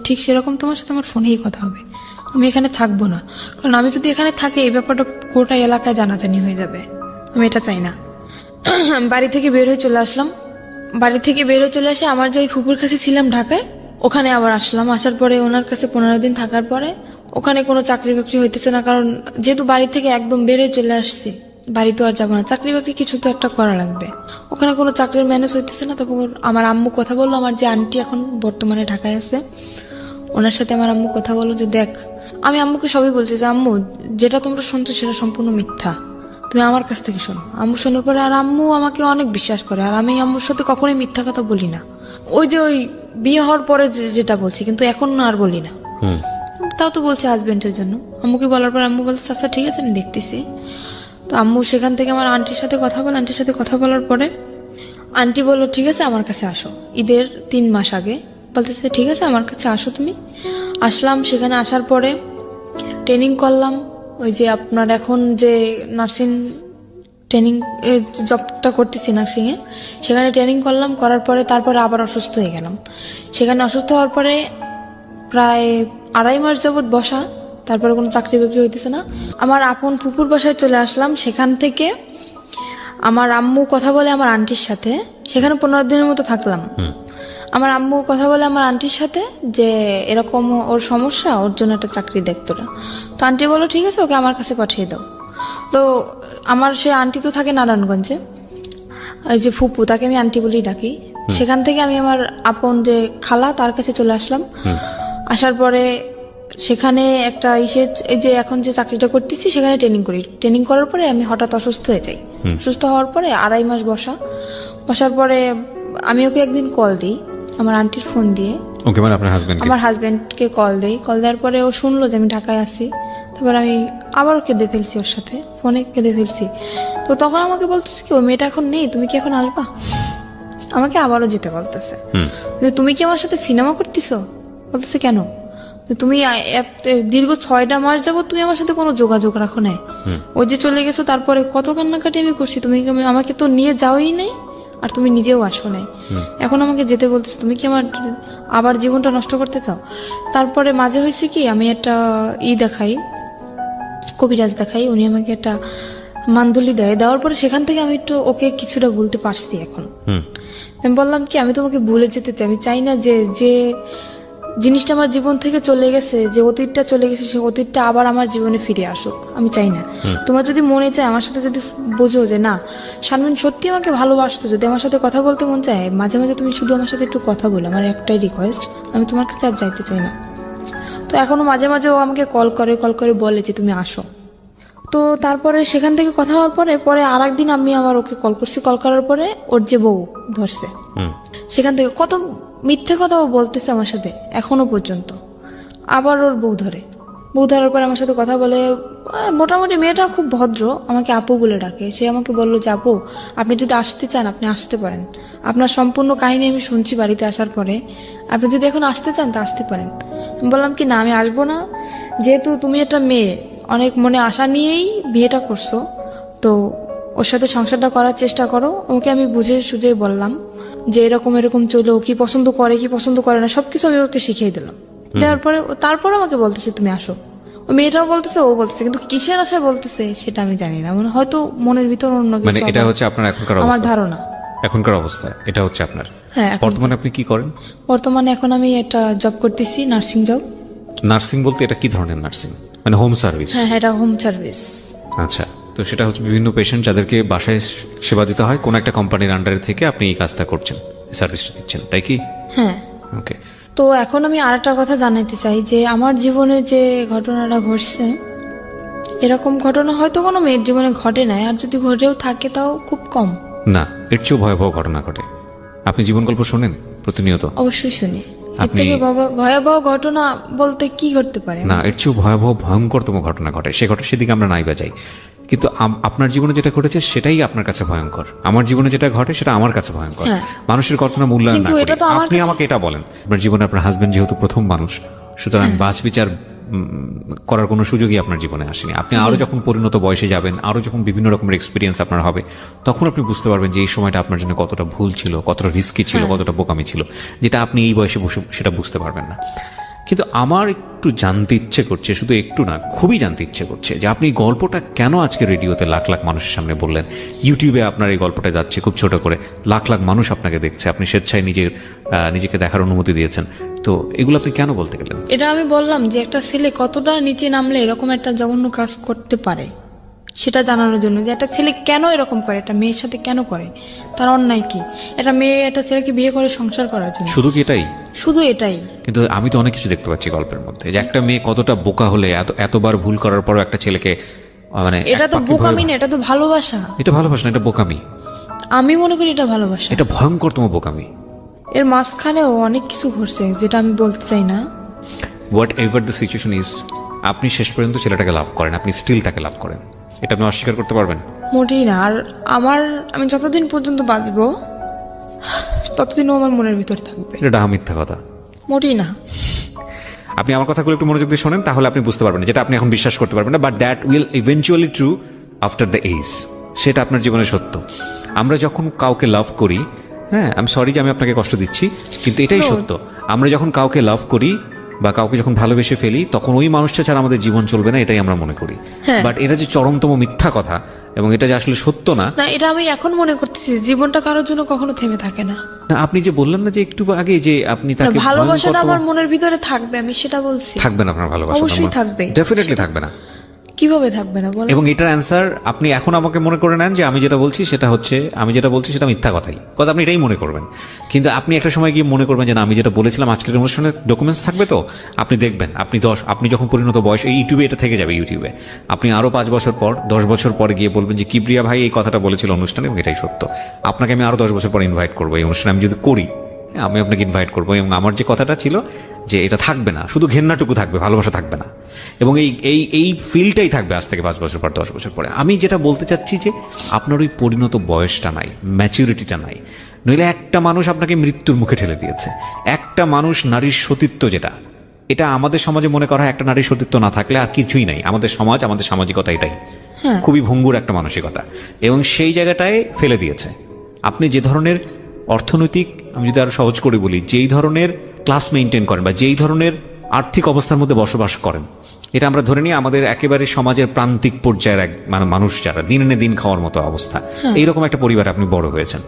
ঠিক সেরকম তোমার সাথে আমার ফোনেই কথা হবে, আমি এখানে থাকবো না। কারণ আমি যদি এখানে থাকি এই ব্যাপারটা গোটা এলাকায় জানাজানি হয়ে যাবে, আমি এটা চাই না। বাড়ি থেকে বের হয়ে চলে আসলাম। বাড়ি থেকে বের হয়ে চলে আসে আমার যে ফুপুর কাছে ছিলাম ঢাকায়, ওখানে আবার আসলাম। আসার পরে ওনার কাছে 15 দিন থাকার পরে ওখানে কোনো চাকরি বাকরি হইতেছে না, কারণ যেহেতু বাড়ি থেকে একদম বের হয়ে চলে আসছি, বাড়ি তো আর যাবো না, চাকরি বাকরি কিছু তো একটা করা লাগবে। ওখানে কোনো চাকরির ম্যানেজ হইতেছে না। তারপর আমার আম্মু কথা বললো, আমার যে আন্টি এখন বর্তমানে ঢাকায় আছে ওনার সাথে আমার আম্মু কথা বললো যে দেখ, আমি আম্মুকে সবই বলছি যে আম্মু যেটা তোমরা শুনছো সেটা সম্পূর্ণ মিথ্যা, তুমি আমার কাছ থেকে শোনো। আম্মু শোনার পরে আর আম্মু আমাকে অনেক বিশ্বাস করে, আর আমি আম্মুর সাথে কখনোই মিথ্যা কথা বলি না। ওই বিয়ে হওয়ার পরে যেটা বলছি, কিন্তু এখন আর বলি না। তাও তো বলছে হাজবেন্ডের জন্য। আম্মুকে বলার পর আম্মু বলছে আচ্ছা ঠিক আছে আমি দেখতেছি। তো আম্মু সেখান থেকে আমার আন্টির সাথে কথা বলে, আন্টির সাথে কথা বলার পরে আন্টি বললো ঠিক আছে আমার কাছে আসো। ঈদের 3 মাস আগে বলতেছে ঠিক আছে আমার কাছে আসো তুমি। আসলাম, সেখানে আসার পরে ট্রেনিং করলাম। ওই যে আপনার এখন যে নার্সিং ট্রেনিং জবটা করতেছি নার্সিংয়ে, সেখানে ট্রেনিং করলাম, করার পরে তারপরে আবার অসুস্থ হয়ে গেলাম। সেখানে অসুস্থ হওয়ার পরে প্রায় 2.5 মাস যাবৎ বসা, তারপরে কোনো চাকরি বাকরি হইতেছে না। আমার আপন ফুপুর বাসায় চলে আসলাম। সেখান থেকে আমার আম্মু কথা বলে আমার আন্টির সাথে, সেখানে 15 দিনের মতো থাকলাম। আমার আম্মু কথা বলে আমার আন্টির সাথে যে এরকম ওর সমস্যা, ওর জন্য একটা চাকরি দেখতো না। তো আন্টি বললো ঠিক আছে ওকে আমার কাছে পাঠিয়ে দাও। তো আমার সে আন্টি তো থাকে নারায়ণগঞ্জে, ওই যে ফুপু তাকে আমি আন্টি বলেই ডাকি। সেখান থেকে আমি আমার আপন যে খালা তার কাছে চলে আসলাম। আসার পরে সেখানে একটা এই যে এখন যে চাকরিটা করতেছি সেখানে ট্রেনিং করি। ট্রেনিং করার পরে আমি হঠাৎ অসুস্থ হয়ে যাই। অসুস্থ হওয়ার পরে 2.5 মাস বসার পরে আমি ওকে একদিন কল দিই আমার আন্টির ফোন দিয়ে। ওকে, মানে আপনার হাজবেন্ড? আমার হাজবেন্ডকে কল দেই। কল দেওয়ার পরে ও শুনলো যে আমি ঢাকায় আছি। তারপর আমি আবারও কেঁদে ফেলছি, ওর সাথে ফোনে কেঁদে ফেলছি। তো তখন আমাকে বলতেছে কি ও মেয়েটা এখন নেই, তুমি কি এখন আসবা? আমাকে আবারও যেতে বলতেছে যে তুমি কি আমার সাথে সিনেমা করতেছো? বলতেছে কেন? তুমি দীর্ঘ 6টা মাস যাবো তুমি আমার সাথে কোনো যোগাযোগ রাখো নাই। ওই যে চলে গেছো তারপরে কত কান্নাকাটি আমি করছি, তুমি আমাকে তো নিয়ে যাওই নাই, আর তুমি নিজেও আসো নাই, এখন আমাকে যেতে বলতেছো। তুমি কি আমার আবার জীবনটা নষ্ট করতে চাও? তারপরে মাঝে হয়েছে কি আমি একটা দেখাই, কবিরাজ দেখাই, উনি আমাকে একটা মান্ডলি দেওয়ার পরে সেখান থেকে আমি একটু ওকে কিছুটা বলতে পারছি। এখন আমি বললাম কি আমি তোমাকে ভুলে যেতে চাই, আমি চাই না যে জিনিসটা আমার জীবন থেকে চলে গেছে, যে অতীতটা চলে গেছে সে অতীতটা আবার আমার জীবনে ফিরে আসুক, আমি চাই না। তোমার যদি মনে চায় আমার সাথে যদি বোঝো যে না শারমিন সত্যি আমাকে ভালোবাসতো, যদি আমার সাথে কথা বলতে মন চায় মাঝে মাঝে তুমি শুধু আমার সাথে একটু কথা বলো, আমার একটাই রিকোয়েস্ট, আমি তোমার কাছে আর যাইতে চাই না। তো এখনো মাঝে মাঝে ও আমাকে কল করে বলে যে তুমি আসো। তো তারপরে সেখান থেকে কথা হওয়ার পরে আর একদিন আমি আবার ওকে কল করছি। কল করার পরে ওর যে বউ ধরছে, সেখান থেকে কত মিথ্যে কথা ও বলতেছে আমার সাথে এখনো পর্যন্ত। আবার ওর বউ ধরার পর আমার সাথে কথা বলে। মোটামুটি মেয়েটা খুব ভদ্র, আমাকে আপু বলে ডাকে। সে আমাকে বললো যে আপু আপনি যদি আসতে চান আপনি আসতে পারেন, আপনার সম্পূর্ণ কাহিনী আমি শুনছি বাড়িতে আসার পরে, আপনি যদি এখন আসতে চান তা আসতে পারেন। আমি বললাম কি না আমি আসবো না, যেহেতু তুমি একটা মেয়ে অনেক মনে আশা নিয়েই বিয়েটা করছো, তো ওর সাথে সংসারটা করার চেষ্টা করো। ওকে আমি বুঝে সুঝে বললাম যে এরকম চলো, কি পছন্দ করে না সবকিছু আমি ওকে শিখিয়ে দিলাম। দেওয়ার পরে তারপরে আমাকে বলতেছে তুমি আসো। ওই মেয়েটাও বলতেছে, ও বলতেছে, কিন্তু কিসের আশায় বলতেছে সেটা আমি জানি না, মানে হয়তো মনের ভিতর অন্য কিছু। মানে এটা হচ্ছে আপনার এখনকার আমার ধারণা, এখনকার অবস্থা এটা হচ্ছে আপনার। হ্যাঁ। বর্তমানে আপনি কি করেন? বর্তমানে এখন আমি একটা জব করতেছি, নার্সিং জব। নার্সিং বলতে এটা কি ধরনের নার্সিং? মানে হোম সার্ভিস? হ্যাঁ, এটা হোম সার্ভিস। আচ্ছা, তো সেটা হচ্ছে বিভিন্ন পেশেন্ট যাদেরকে বাসায় সেবা দিতে হয়, কোন একটা কোম্পানির আন্ডারে থেকে আপনি এই কাজটা করছেন, সার্ভিসটা দিচ্ছেন, তাই কি? হ্যাঁ। ওকে। তো এখন আমি আরেকটা কথা জানাইতে চাই যে আমার জীবনে যে ঘটনাটা ঘটছে, এরকম ঘটনা হয়তো কোনো মেয়ের জীবনে ঘটে নাই, আর যদি ঘটেও থাকে তাও খুব কম। না, এর চেয়েও ভয়াবহ ঘটনা ঘটে। আপনি জীবন গল্প শোনেন প্রতিনিয়ত? অবশ্যই শুনি। এর থেকে ভয়াবহ ঘটনা বলতে কি ঘটতে পারে? না, এর চেয়েও ভয়াবহ ভয়ঙ্করতম ঘটনা ঘটে, সেদিকে আমরা নাই বাজাই। কিন্তু আপনার জীবনে যেটা ঘটেছে সেটাই আপনার কাছে ভয়ঙ্কর, আমার জীবনে যেটা ঘটে সেটা আমার কাছে ভয়ঙ্কর। মানুষের ঘটনা মূল্যায়ন না করে আপনি আমাকে এটা বলেন, আপনার জীবনে আপনার হাজবেন্ড যেহেতু প্রথম মানুষ, সুতরাং বাছ বিচার করার কোনো সুযোগই আপনার জীবনে আসেনি। আপনি আরো যখন পরিণত বয়সে যাবেন, আরো যখন বিভিন্ন রকমের এক্সপিরিয়েন্স আপনার হবে, তখন আপনি বুঝতে পারবেন যে এই সময়টা আপনার জন্য কতটা ভুল ছিল, কতটা রিস্কি ছিল, কতটা বোকামি ছিল, যেটা আপনি এই বয়সে বসে সেটা বুঝতে পারবেন না। কিন্তু আমার একটু জানতে ইচ্ছে করছে, শুধু একটু না, খুবই জানতে ইচ্ছে করছে যে আপনি গল্পটা কেন আজকে রেডিওতে লাখ লাখ মানুষের সামনে বললেন। ইউটিউবে আপনার এই গল্পটা যাচ্ছে খুব ছোট করে, লাখ লাখ মানুষ আপনাকে দেখছে, আপনি স্বেচ্ছায় নিজেকে দেখার অনুমতি দিয়েছেন, তো এগুলো আপনি কেন বলতে গেলেন? এটা আমি বললাম যে একটা ছেলে কতটা নিচে নামলে এরকম একটা জঘন্য কাজ করতে পারে সেটা জানানোর জন্য, যে একটা ছেলে কেন এরকম করে, একটা মেয়ের সাথে কেন করে, তার অন্যায় কি। একটা মেয়ে একটা ছেলেকে বিয়ে করে সংসার করার জন্য, শুধু কি এটাই? শুধু এটাই? কিন্তু আমি তো অনেক কিছু দেখতে পাচ্ছি গল্পের মধ্যে, যে একটা মেয়ে কতটা বোকা হলে এতবার ভুল করার পরও একটা ছেলেকে, মানে এটা তো বোকামি না, এটা তো ভালোবাসা। এটা ভালোবাসা না, এটা বোকামি। আমি মনে করি এটা ভালোবাসা, এটা ভয়ঙ্করতম বোকামি। এর মাঝখানেও অনেক কিছু ঘটছে যেটা আমি বলতে চাই না। What ever the situation is, আপনি শেষ পর্যন্ত ছেলেটাকে লাভ করেন, আপনি স্টিল তাকে লাভ করেন। এটা আপনি অস্বীকার করতে পারবেন? মোটেই না। আর আমি যতদিন পর্যন্ত বাঁচবো ততদিনও আমার মনের ভিতরে থাকবে। এটা ডাহা মিথ্যা কথা। মোটেই না। আপনি আমার কথাগুলো একটু মনোযোগ দিয়ে শোনেন, তাহলে আপনি বুঝতে পারবেন যেটা আপনি এখন বিশ্বাস করতে পারবেন না, but that will eventually true after the age. সেটা আপনার জীবনে সত্য। আমরা যখন কাউকে লাভ করি, হ্যাঁ, আমি সরি যে আমি আপনাকে কষ্ট দিচ্ছি, কিন্তু এটাই সত্য। আমরা যখন কাউকে লাভ করি বা কাউকে যখন ভালোবেসে ফেলি, তখন ওই মানুষটা ছাড়া আমাদের জীবন চলবে না, এটাই আমরা মনে করি। বাট এটা যে চরমতম মিথ্যা কথা এবং এটা যে আসলে সত্য না, এটা আমি এখন মনে করতেছি। জীবনটা কারোর জন্য কখনো থেমে থাকে না। না, আপনি যে বললেন না যে একটু আগে যে আপনি তাকে ভালোবাসাটা আমার মনের ভিতরে থাকবে, আমি সেটা বলছি। থাকবে না আপনার ভালোবাসা? অবশ্যই থাকবে, ডেফিনেটলি থাকবে না। কিভাবে থাকবে না বলেন? এবং এটার অ্যান্সার আপনি এখন আমাকে মনে করে নেন যে আমি যেটা বলছি সেটা মিথ্যা কথাই কথা, আপনি এটাই মনে করবেন। কিন্তু আপনি একটা সময় গিয়ে মনে করবেন যে না, আমি যেটা বলেছিলাম আজকের অনুষ্ঠানের ডকুমেন্টস থাকবে, তো আপনি দেখবেন আপনি যখন পরিণত বয়স, এই ইউটিউবে এটা থেকে যাবে, ইউটিউবে আপনি আরো 5 বছর পর 10 বছর পরে গিয়ে বলবেন যে কিবরিয়া ভাই এই কথাটা বলেছিল অনুষ্ঠানে এবং এটাই সত্য। আপনাকে আমি আরো 10 বছর পর ইনভাইট করবো এই অনুষ্ঠানে, আমি যদি করি, আমি আপনাকে ইনভাইট করবো এবং আমার যে কথাটা ছিল যে এটা থাকবে না, শুধু ঘেন্নাটুকু থাকবে, ভালোবাসা থাকবে না। এবং এই ফিলটাই থাকবে আজ থেকে 5 বছর পর, 10 বছর পরে। আমি যেটা বলতে চাচ্ছি যে আপনার ওই পরিণত বয়সটা নাই, ম্যাচুরিটিটা নাই। নইলে একটা মানুষ আপনাকে মৃত্যুর মুখে ঠেলে দিয়েছে। একটা মানুষ, নারীর সতীত্ব যেটা, এটা আমাদের সমাজে মনে করা হয় একটা নারীর সতীত্ব না থাকলে আর কিছুই নাই। আমাদের সমাজ, আমাদের সামাজিকতা এটাই, খুবই ভঙ্গুর একটা মানসিকতা, এবং সেই জায়গাটায় ফেলে দিয়েছে। আপনি যে ধরনের অর্থনৈতিক, আমি যদি আরো সহজ করে বলি, যেই ধরনের ক্লাস মেনটেন করেন বা যেই ধরনের আর্থিক অবস্থার মধ্যে বসবাস করেন, এটা আমরা ধরে নিই আমাদের একেবারে সমাজের প্রান্তিক পর্যায়ের এক মানুষ যারা দিন এনে দিন খাওয়ার মতো অবস্থা, এইরকম একটা পরিবারে আপনি বড় হয়েছেন,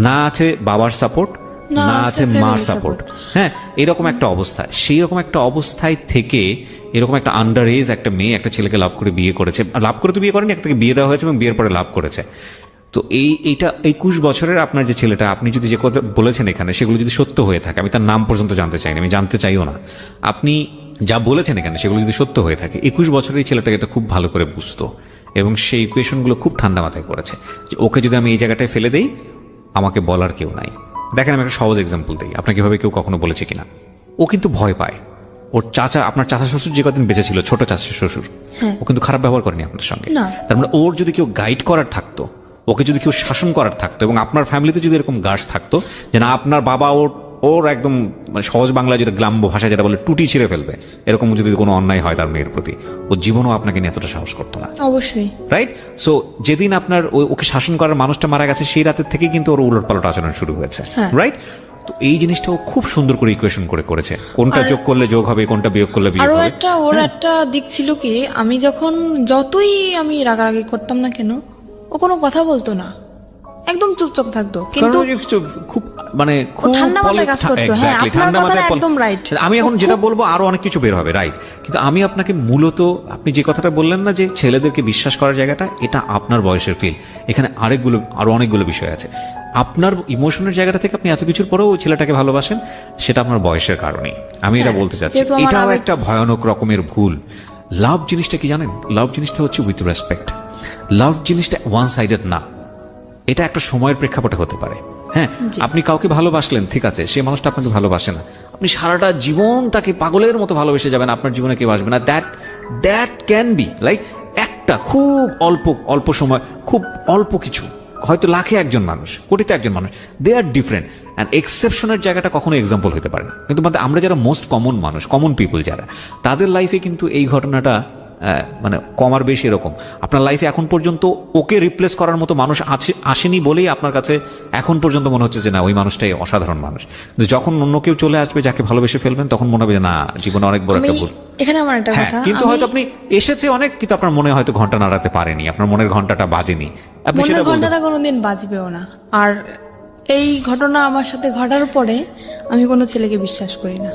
না আছে বাবার সাপোর্ট, না আছে মার সাপোর্ট, হ্যাঁ, এরকম একটা অবস্থা। সেই রকম একটা অবস্থায় থেকে এরকম একটা আন্ডার এজ একটা মেয়ে একটা ছেলেকে লাভ করে বিয়ে করেছে, লাভ করে তো বিয়ে করেনি, একটা বিয়ে দেওয়া হয়েছে এবং বিয়ের পরে লাভ করেছে। তো এইটা 21 বছরের আপনার যে ছেলেটা, আপনি যদি যে কথা বলেছেন এখানে সেগুলো যদি সত্য হয়ে থাকে, আমি তার নাম পর্যন্ত জানতে চাই না, আমি জানতে চাইও না, আপনি যা বলেছেন এখানে সেগুলো যদি সত্য হয়ে থাকে, 21 বছরের এই ছেলেটাকে এটা খুব ভালো করে বুঝতো এবং সেই ইকুয়েশনগুলো খুব ঠান্ডা মাথায় করেছে যে ওকে যদি আমি এই জায়গাটায় ফেলে দেই, আমাকে বলার কেউ নাই। দেখেন, আমি একটা সহজ এক্সাম্পল দিই, আপনাকে এভাবে কেউ কখনো বলেছে কিনা। ও কিন্তু ভয় পায়। ওর চাচা, আপনার চাচা শ্বশুর যে কদিন বেঁচে ছিল, ছোট চাচা শ্বশুর, ও কিন্তু খারাপ ব্যবহার করেনি আপনার সঙ্গে। তার মানে ওর যদি কেউ গাইড করার থাকতো, ওকে যদি কেউ শাসন করার থাকতো, এবং আপনার ফ্যামিলিতে যদি এরকম গার্ডস থাকতো যে না, আপনার বাবা ওর একদম মানে সহজ বাংলা যেটা গ্রাম্য ভাষায় যেটা বলে টুটি ছিঁড়ে ফেলবে, এরকম যদি কোনো অন্যায় হয় তার মেয়ের প্রতি, ও জীবনও আপনাকে নিয়ে এতটা সাহস করতো না। অবশ্যই, রাইট? সো যেদিন আপনার ওকে শাসন করার মানুষটা মারা গেছে, সেই রাতের থেকেই কিন্তু ওর উলটপালট আচরণ শুরু হয়েছে। রাইট? তো এই জিনিসটা ও খুব সুন্দর করে ইকুয়েশন করে করেছে, কোনটা যোগ করলে যোগ হবে, কোনটা বিয়োগ করলে বিয়োগ হবে। ওর একটা দিক ছিল কি, আমি যখন যতই আমি রাগারাগি করতাম না কেন, ও কোনো কথা বলতো না, একদম চুপচাপ থাকতো, কিন্তু খুব মানে খুব ঠান্ডা মাথায় কাজ করতো। হ্যাঁ, আপনার কথা একদম রাইট। আমি এখন যেটা বলবো আরো অনেক কিছু বের হবে, রাইট, কিন্তু আমি আপনাকে মূলত আপনি যে কথাটা বললেন না যে ছেলেদেরকে বিশ্বাস করার জায়গাটা, এটা আপনার বয়সের ফিল। এখানে আরো অনেকগুলো বিষয় আছে। আপনার ইমোশনের জায়গাটা থেকে আপনি এত কিছুর পরেও ওই ছেলেটাকে ভালোবাসেন, সেটা আপনার বয়সের কারণেই। আমি এটা বলতে চাচ্ছি, এটাও একটা ভয়ানক রকমের ভুল। লাভ জিনিসটা কি জানেন? লাভ জিনিসটা হচ্ছে উইথ রেসপেক্ট। লাভ জিনিসটা ওয়ান সাইডেড না, এটা একটা সময়ের প্রেক্ষাপটে হতে পারে। হ্যাঁ, আপনি কাউকে ভালোবাসলেন, ঠিক আছে, সে মানুষটা আপনাকে ভালোবাসে না, আপনি সারাটা জীবন তাকে পাগলের মতো ভালোবেসে যাবেন, আপনার জীবনে কেউ আসবে না। দ্যাট ক্যান বি লাইক একটা খুব অল্প সময়, খুব অল্প কিছু, হয়তো লাখে একজন মানুষ, কোটিতে একজন মানুষ, দে আর ডিফারেন্ট। অ্যান্ড এক্সেপশনের জায়গাটা কখনো এক্সাম্পল হতে পারে না। কিন্তু আমরা যারা মোস্ট কমন মানুষ, কমন পিপল যারা, তাদের লাইফে কিন্তু এই ঘটনাটা মানে কম আর বেশি এরকম। আপনার লাইফে এখন পর্যন্ত ওকে রিপ্লেস করার মতো মানুষ আসেনি বলেই আপনার কাছে এখন পর্যন্ত মনে হচ্ছে যে না, ওই মানুষটাই অসাধারণ মানুষ। কিন্তু যখন অন্য কেউ চলে আসবে যাকে ভালোবেসে ফেলবেন, তখন মনে হবে যে না, জীবনে অনেক বড় একটা ভুল। এখানে আমার একটা কথা, কিন্তু হয়তো আপনি এসেছে অনেক, কিন্তু আপনার মনে হয়তো ঘন্টা নাড়াতে পারেনি, আপনার মনের ঘন্টাটা বাজেনি, আপনি সেটা বলবেন। ঘন্টাটা কোনোদিন বাজবেও না। আর এই ঘটনা আমার সাথে ঘটার পরে আমি কোনো ছেলেকে বিশ্বাস করি না।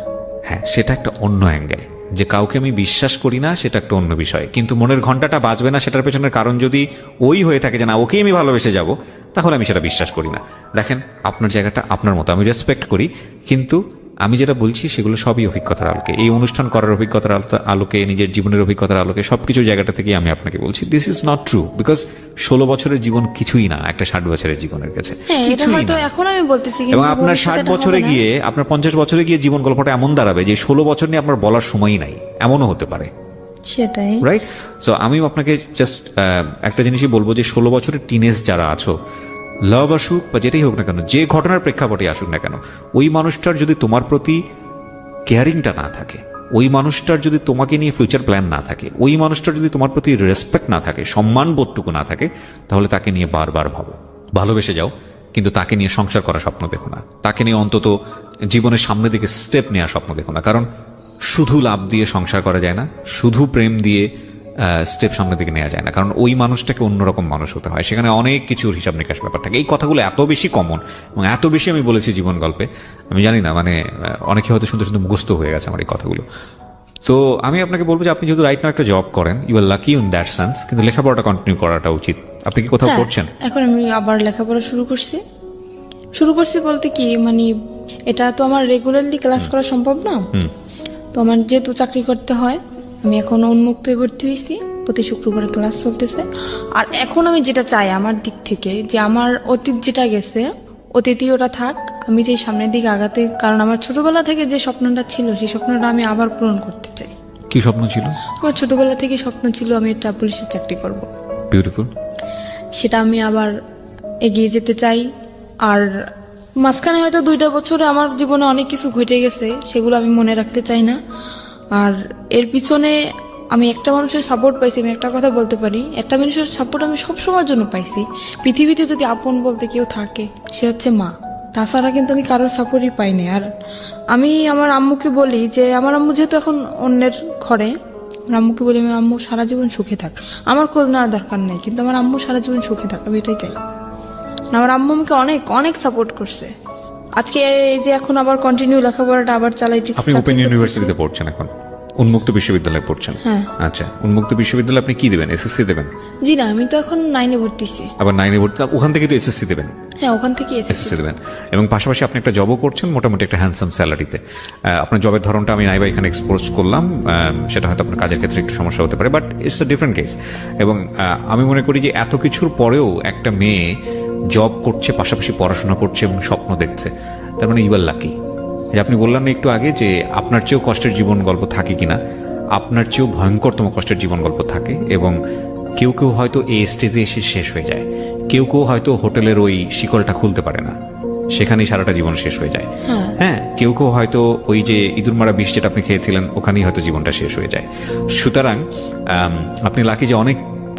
হ্যাঁ, সেটা একটা অন্য অ্যাঙ্গেল। যে কাউকে আমি বিশ্বাস করি না সেটা একটা অন্য বিষয়, কিন্তু মনের ঘন্টাটা বাজবে না সেটার পেছনের কারণ যদি ওই হয়ে থাকে যে না, ওকেই আমি ভালোবেসে যাব, তাহলে আমি সেটা বিশ্বাস করি না। দেখেন, আপনার জায়গাটা আপনার মতো, আমি রেসপেক্ট করি, কিন্তু আমি যেটা বলছি সেগুলো সবই অভিজ্ঞতার আলোকে, এই অনুষ্ঠান করার অভিজ্ঞতার আলোকে, নিজের জীবনের অভিজ্ঞতার আলোকে, সবকিছু জায়গাটা থেকে আমি আপনাকে বলছি this is not true, because 16 বছরের জীবন কিছুই না একটা 60 বছরের জীবনের কাছে, কিছুই না। এখন আমি বলতেছি, এবং আপনার 60 বছরে গিয়ে, আপনার 50 বছরে গিয়ে জীবন গল্পটা এমন দাঁড়াবে যে 16 বছর নিয়ে আপনার বলার সময়ই নাই, এমনও হতে পারে। সেটাই রাইট। সো আমি আপনাকে জাস্ট একটা জিনিসই বলবো যে 16 বছরের টিনেজ যারা আছো, লাভ আসুক বা যেটাই হোক না কেন, যে ঘটনার প্রেক্ষাপটে আসুক না কেন, ওই মানুষটার যদি তোমার প্রতি কেয়ারিংটা না থাকে, ওই মানুষটার যদি তোমাকে নিয়ে ফিউচার প্ল্যান না থাকে, ওই মানুষটার যদি তোমার প্রতি রেসপেক্ট না থাকে, সম্মান বোধটুকু না থাকে, তাহলে তাকে নিয়ে বারবার ভাবো, ভালোবেসে যাও, কিন্তু তাকে নিয়ে সংসার করার স্বপ্ন দেখো না, তাকে নিয়ে অন্তত জীবনের সামনের দিকে স্টেপ নেওয়ার স্বপ্ন দেখো না। কারণ শুধু লাভ দিয়ে সংসার করা যায় না, শুধু প্রেম দিয়ে স্টেপ সামনের দিকে নেওয়া যায় না, কারণ ওই মানুষটাকে অন্যরকম মানুষ হতে হয়, সেখানে অনেক কিছুর হিসাব নিকাশ ব্যাপার থাকে। এই কথাগুলো এত বেশি কমন এবং এত বেশি আমি বলেছি জীবন গল্পে, আমি জানি না, মানে অনেকে হয়তো সুন্দর সুন্দর মুখস্থ হয়ে গেছে আমার এই কথাগুলো। তো আমি আপনাকে বলবো যে আপনি যেহেতু রাইট নাও একটা জব করেন, you are lucky in that sense, কিন্তু লেখাপড়াটা কন্টিনিউ করাটা উচিত। আপনি কি কোথাও করছেন? এখন আমি আবার লেখাপড়া শুরু করছি বলতে কি, মানে এটা তো আমার রেগুলারলি ক্লাস করা সম্ভব না, তো আমার যেহেতু চাকরি করতে হয়, আমি এখন উন্মুক্ত ভর্তি হয়েছি, প্রতি শুক্রবারে ক্লাস চলতেছে। আর এখন আমি যেটা চাই আমার দিক থেকে, যে আমার অতীত যেটা গেছে অতীতই ওটা থাক, আমি যে সামনের দিকে আগাতে, কারণ আমার ছোটবেলা থেকে যে স্বপ্নটা ছিল সেই স্বপ্নটা আমি আবার পূরণ করতে চাই। কি স্বপ্ন ছিল? আমার ছোটবেলা থেকে স্বপ্ন ছিল আমি একটা পুলিশের চাকরি করব। বিউটিফুল। সেটা আমি আবার এগিয়ে যেতে চাই। আর মাঝখানে হয়তো 2টা বছরে আমার জীবনে অনেক কিছু ঘটে গেছে, সেগুলো আমি মনে রাখতে চাই না। আর এর পিছনে আমি একটা মানুষের সাপোর্ট পাইছি, আমি একটা কথা বলতে পারি, একটা মানুষের সাপোর্ট আমি সবসময়ের জন্য পাইছি। পৃথিবীতে যদি আপন বলতে কেউ থাকে সে হচ্ছে মা, তাছাড়া কিন্তু আমি কারোর সাপোর্টই পাইনি। আর আমি আমার আম্মুকে বলি যে, আমার আম্মু যেহেতু এখন অন্যের ঘরে, আমার আম্মুকে বলি আমার আম্মু সারা জীবন সুখে থাক, আমার খোঁজ নেওয়ার দরকার নেই, কিন্তু আমার আম্মু সারা জীবন সুখে থাক, আমি এটাই চাই। আমার আম্মু আমাকে অনেক অনেক সাপোর্ট করছে। আজকে এই যে এখন আবার কন্টিনিউ লেখাপড়াটা আবার চালাইতেছি। আপনি ওপেন ইউনিভার্সিটিতে পড়ছেন এখন, উন্মুক্ত বিশ্ববিদ্যালয়ে পড়ছেন? হ্যাঁ। আচ্ছা, উন্মুক্ত বিশ্ববিদ্যালয়ে আপনি কি দেবেন? এসএসসি দেবেন? জি না, আমি তো এখন 9-এ ভর্তি হয়েছি। আবার 9-এ ভর্তি, ওখান থেকে তো এসএসসি দেবেন? হ্যাঁ, ওখান থেকে এসএসসি দেবেন, এবং পাশাপাশি আপনি একটা জবও করছেন মোটামুটি একটা হ্যান্ডসাম স্যালারিতে। আপনার জবের ধরনটা আমি নাইবা এখানে এক্সপোজ করলাম, সেটা হয়তো আপনার কাজের ক্ষেত্রে একটু সমস্যা হতে পারে, but it's a different case. এবং আমি মনে করি যে এত কিছুর পরেও একটা মেয়ে জব করছে, পাশাপাশি পড়াশোনা করছে এবং স্বপ্ন দেখছে, তার মানে ইউ আর লাকি। যে আপনি বললেন না একটু আগে যে আপনার চেয়েও কষ্টের জীবন গল্প থাকে কিনা, আপনার চেয়েও ভয়ঙ্করতম কষ্টের জীবন গল্প থাকে, এবং কেউ কেউ হয়তো এই স্টেজে এসে শেষ হয়ে যায়, কেউ কেউ হয়তো হোটেলের ওই শিকলটা খুলতে পারে না, সেখানেই সারাটা জীবন শেষ হয়ে যায়। হ্যাঁ, কেউ কেউ হয়তো ওই যে ইঁদুর মারা বিষ যেটা আপনি খেয়েছিলেন ওখানেই হয়তো জীবনটা শেষ হয়ে যায়। সুতরাং আপনি লাকি যে অনেক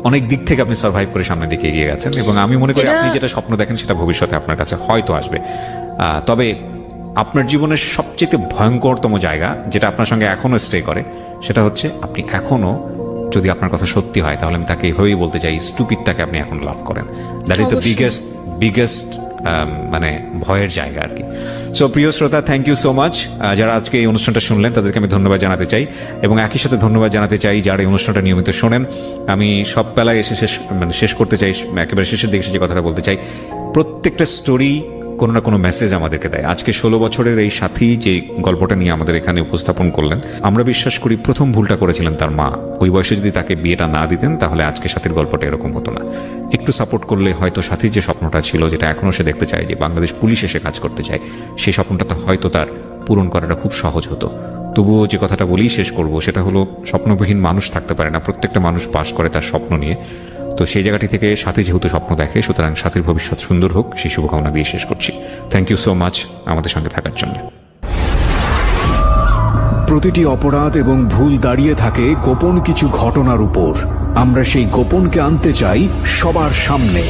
অনেক দিক থেকে আপনি সার্ভাইভ করে সামনের দিকে এগিয়ে গেছেন, এবং আমি মনে করি আপনি যেটা স্বপ্ন দেখেন সেটা ভবিষ্যতে আপনার কাছে হয়তো আসবে। তবে আপনার জীবনের সবচেয়ে ভয়ঙ্করতম জায়গা যেটা আপনার সঙ্গে এখনো স্টে করে, সেটা হচ্ছে আপনি এখনো, যদি আপনার কথা সত্যি হয় তাহলে আমি তাকে এইভাবেই বলতে চাই, স্টুপিডটাকে আপনি এখন লাভ করেন। দ্যাট ইজ দ্য বিগেস্ট মানে ভয়ের জায়গা আর কি। সো প্রিয় শ্রোতা, থ্যাংক ইউ সো মাচ। যারা আজকে এই অনুষ্ঠানটা শুনলেন তাদেরকে আমি ধন্যবাদ জানাতে চাই, এবং একই সাথে ধন্যবাদ জানাতে চাই যারা এই অনুষ্ঠানটা নিয়মিত শোনেন। আমি সব বেলায় এসে শেষ করতে চাই, একেবারে শেষের দিকে যে কথাটা বলতে চাই, প্রত্যেকটা স্টোরি কোনো না কোনো মেসেজ আমাদেরকে দেয়। আজকে 16 বছরের এই সাথী যে গল্পটা নিয়ে আমাদের এখানে উপস্থাপন করলেন, আমরা বিশ্বাস করি প্রথম ভুলটা করেছিলেন তার মা। ওই বয়সে যদি তাকে বিয়েটা না দিতেন তাহলে আজকে সাথীর গল্পটা এরকম হতো না। একটু সাপোর্ট করলে হয়তো সাথীর যে স্বপ্নটা ছিল, যেটা এখনো সে দেখতে চায় যে বাংলাদেশ পুলিশ এসে কাজ করতে চায়, সেই স্বপ্নটা হয়তো তার পূরণ করাটা খুব সহজ হতো। তবুও যে কথাটা বলেই শেষ করব সেটা হলো, স্বপ্নবিহীন মানুষ থাকতে পারে না, প্রত্যেকটা মানুষ বাস করে তার স্বপ্ন নিয়ে। তো সেই জায়গাটি থেকে সাথী যেহেতু স্বপ্ন দেখে, সুতরাং সাথীর ভবিষ্যৎ সুন্দর হোক, সেই শুভকামনা দিয়ে শেষ করছি। থ্যাংক ইউ সো মাচ আমাদের সঙ্গে থাকার জন্য। প্রতিটি অপরাধ এবং ভুল দাঁড়িয়ে থাকে গোপন কিছু ঘটনার উপর। আমরা সেই গোপনকে আনতে চাই সবার সামনে।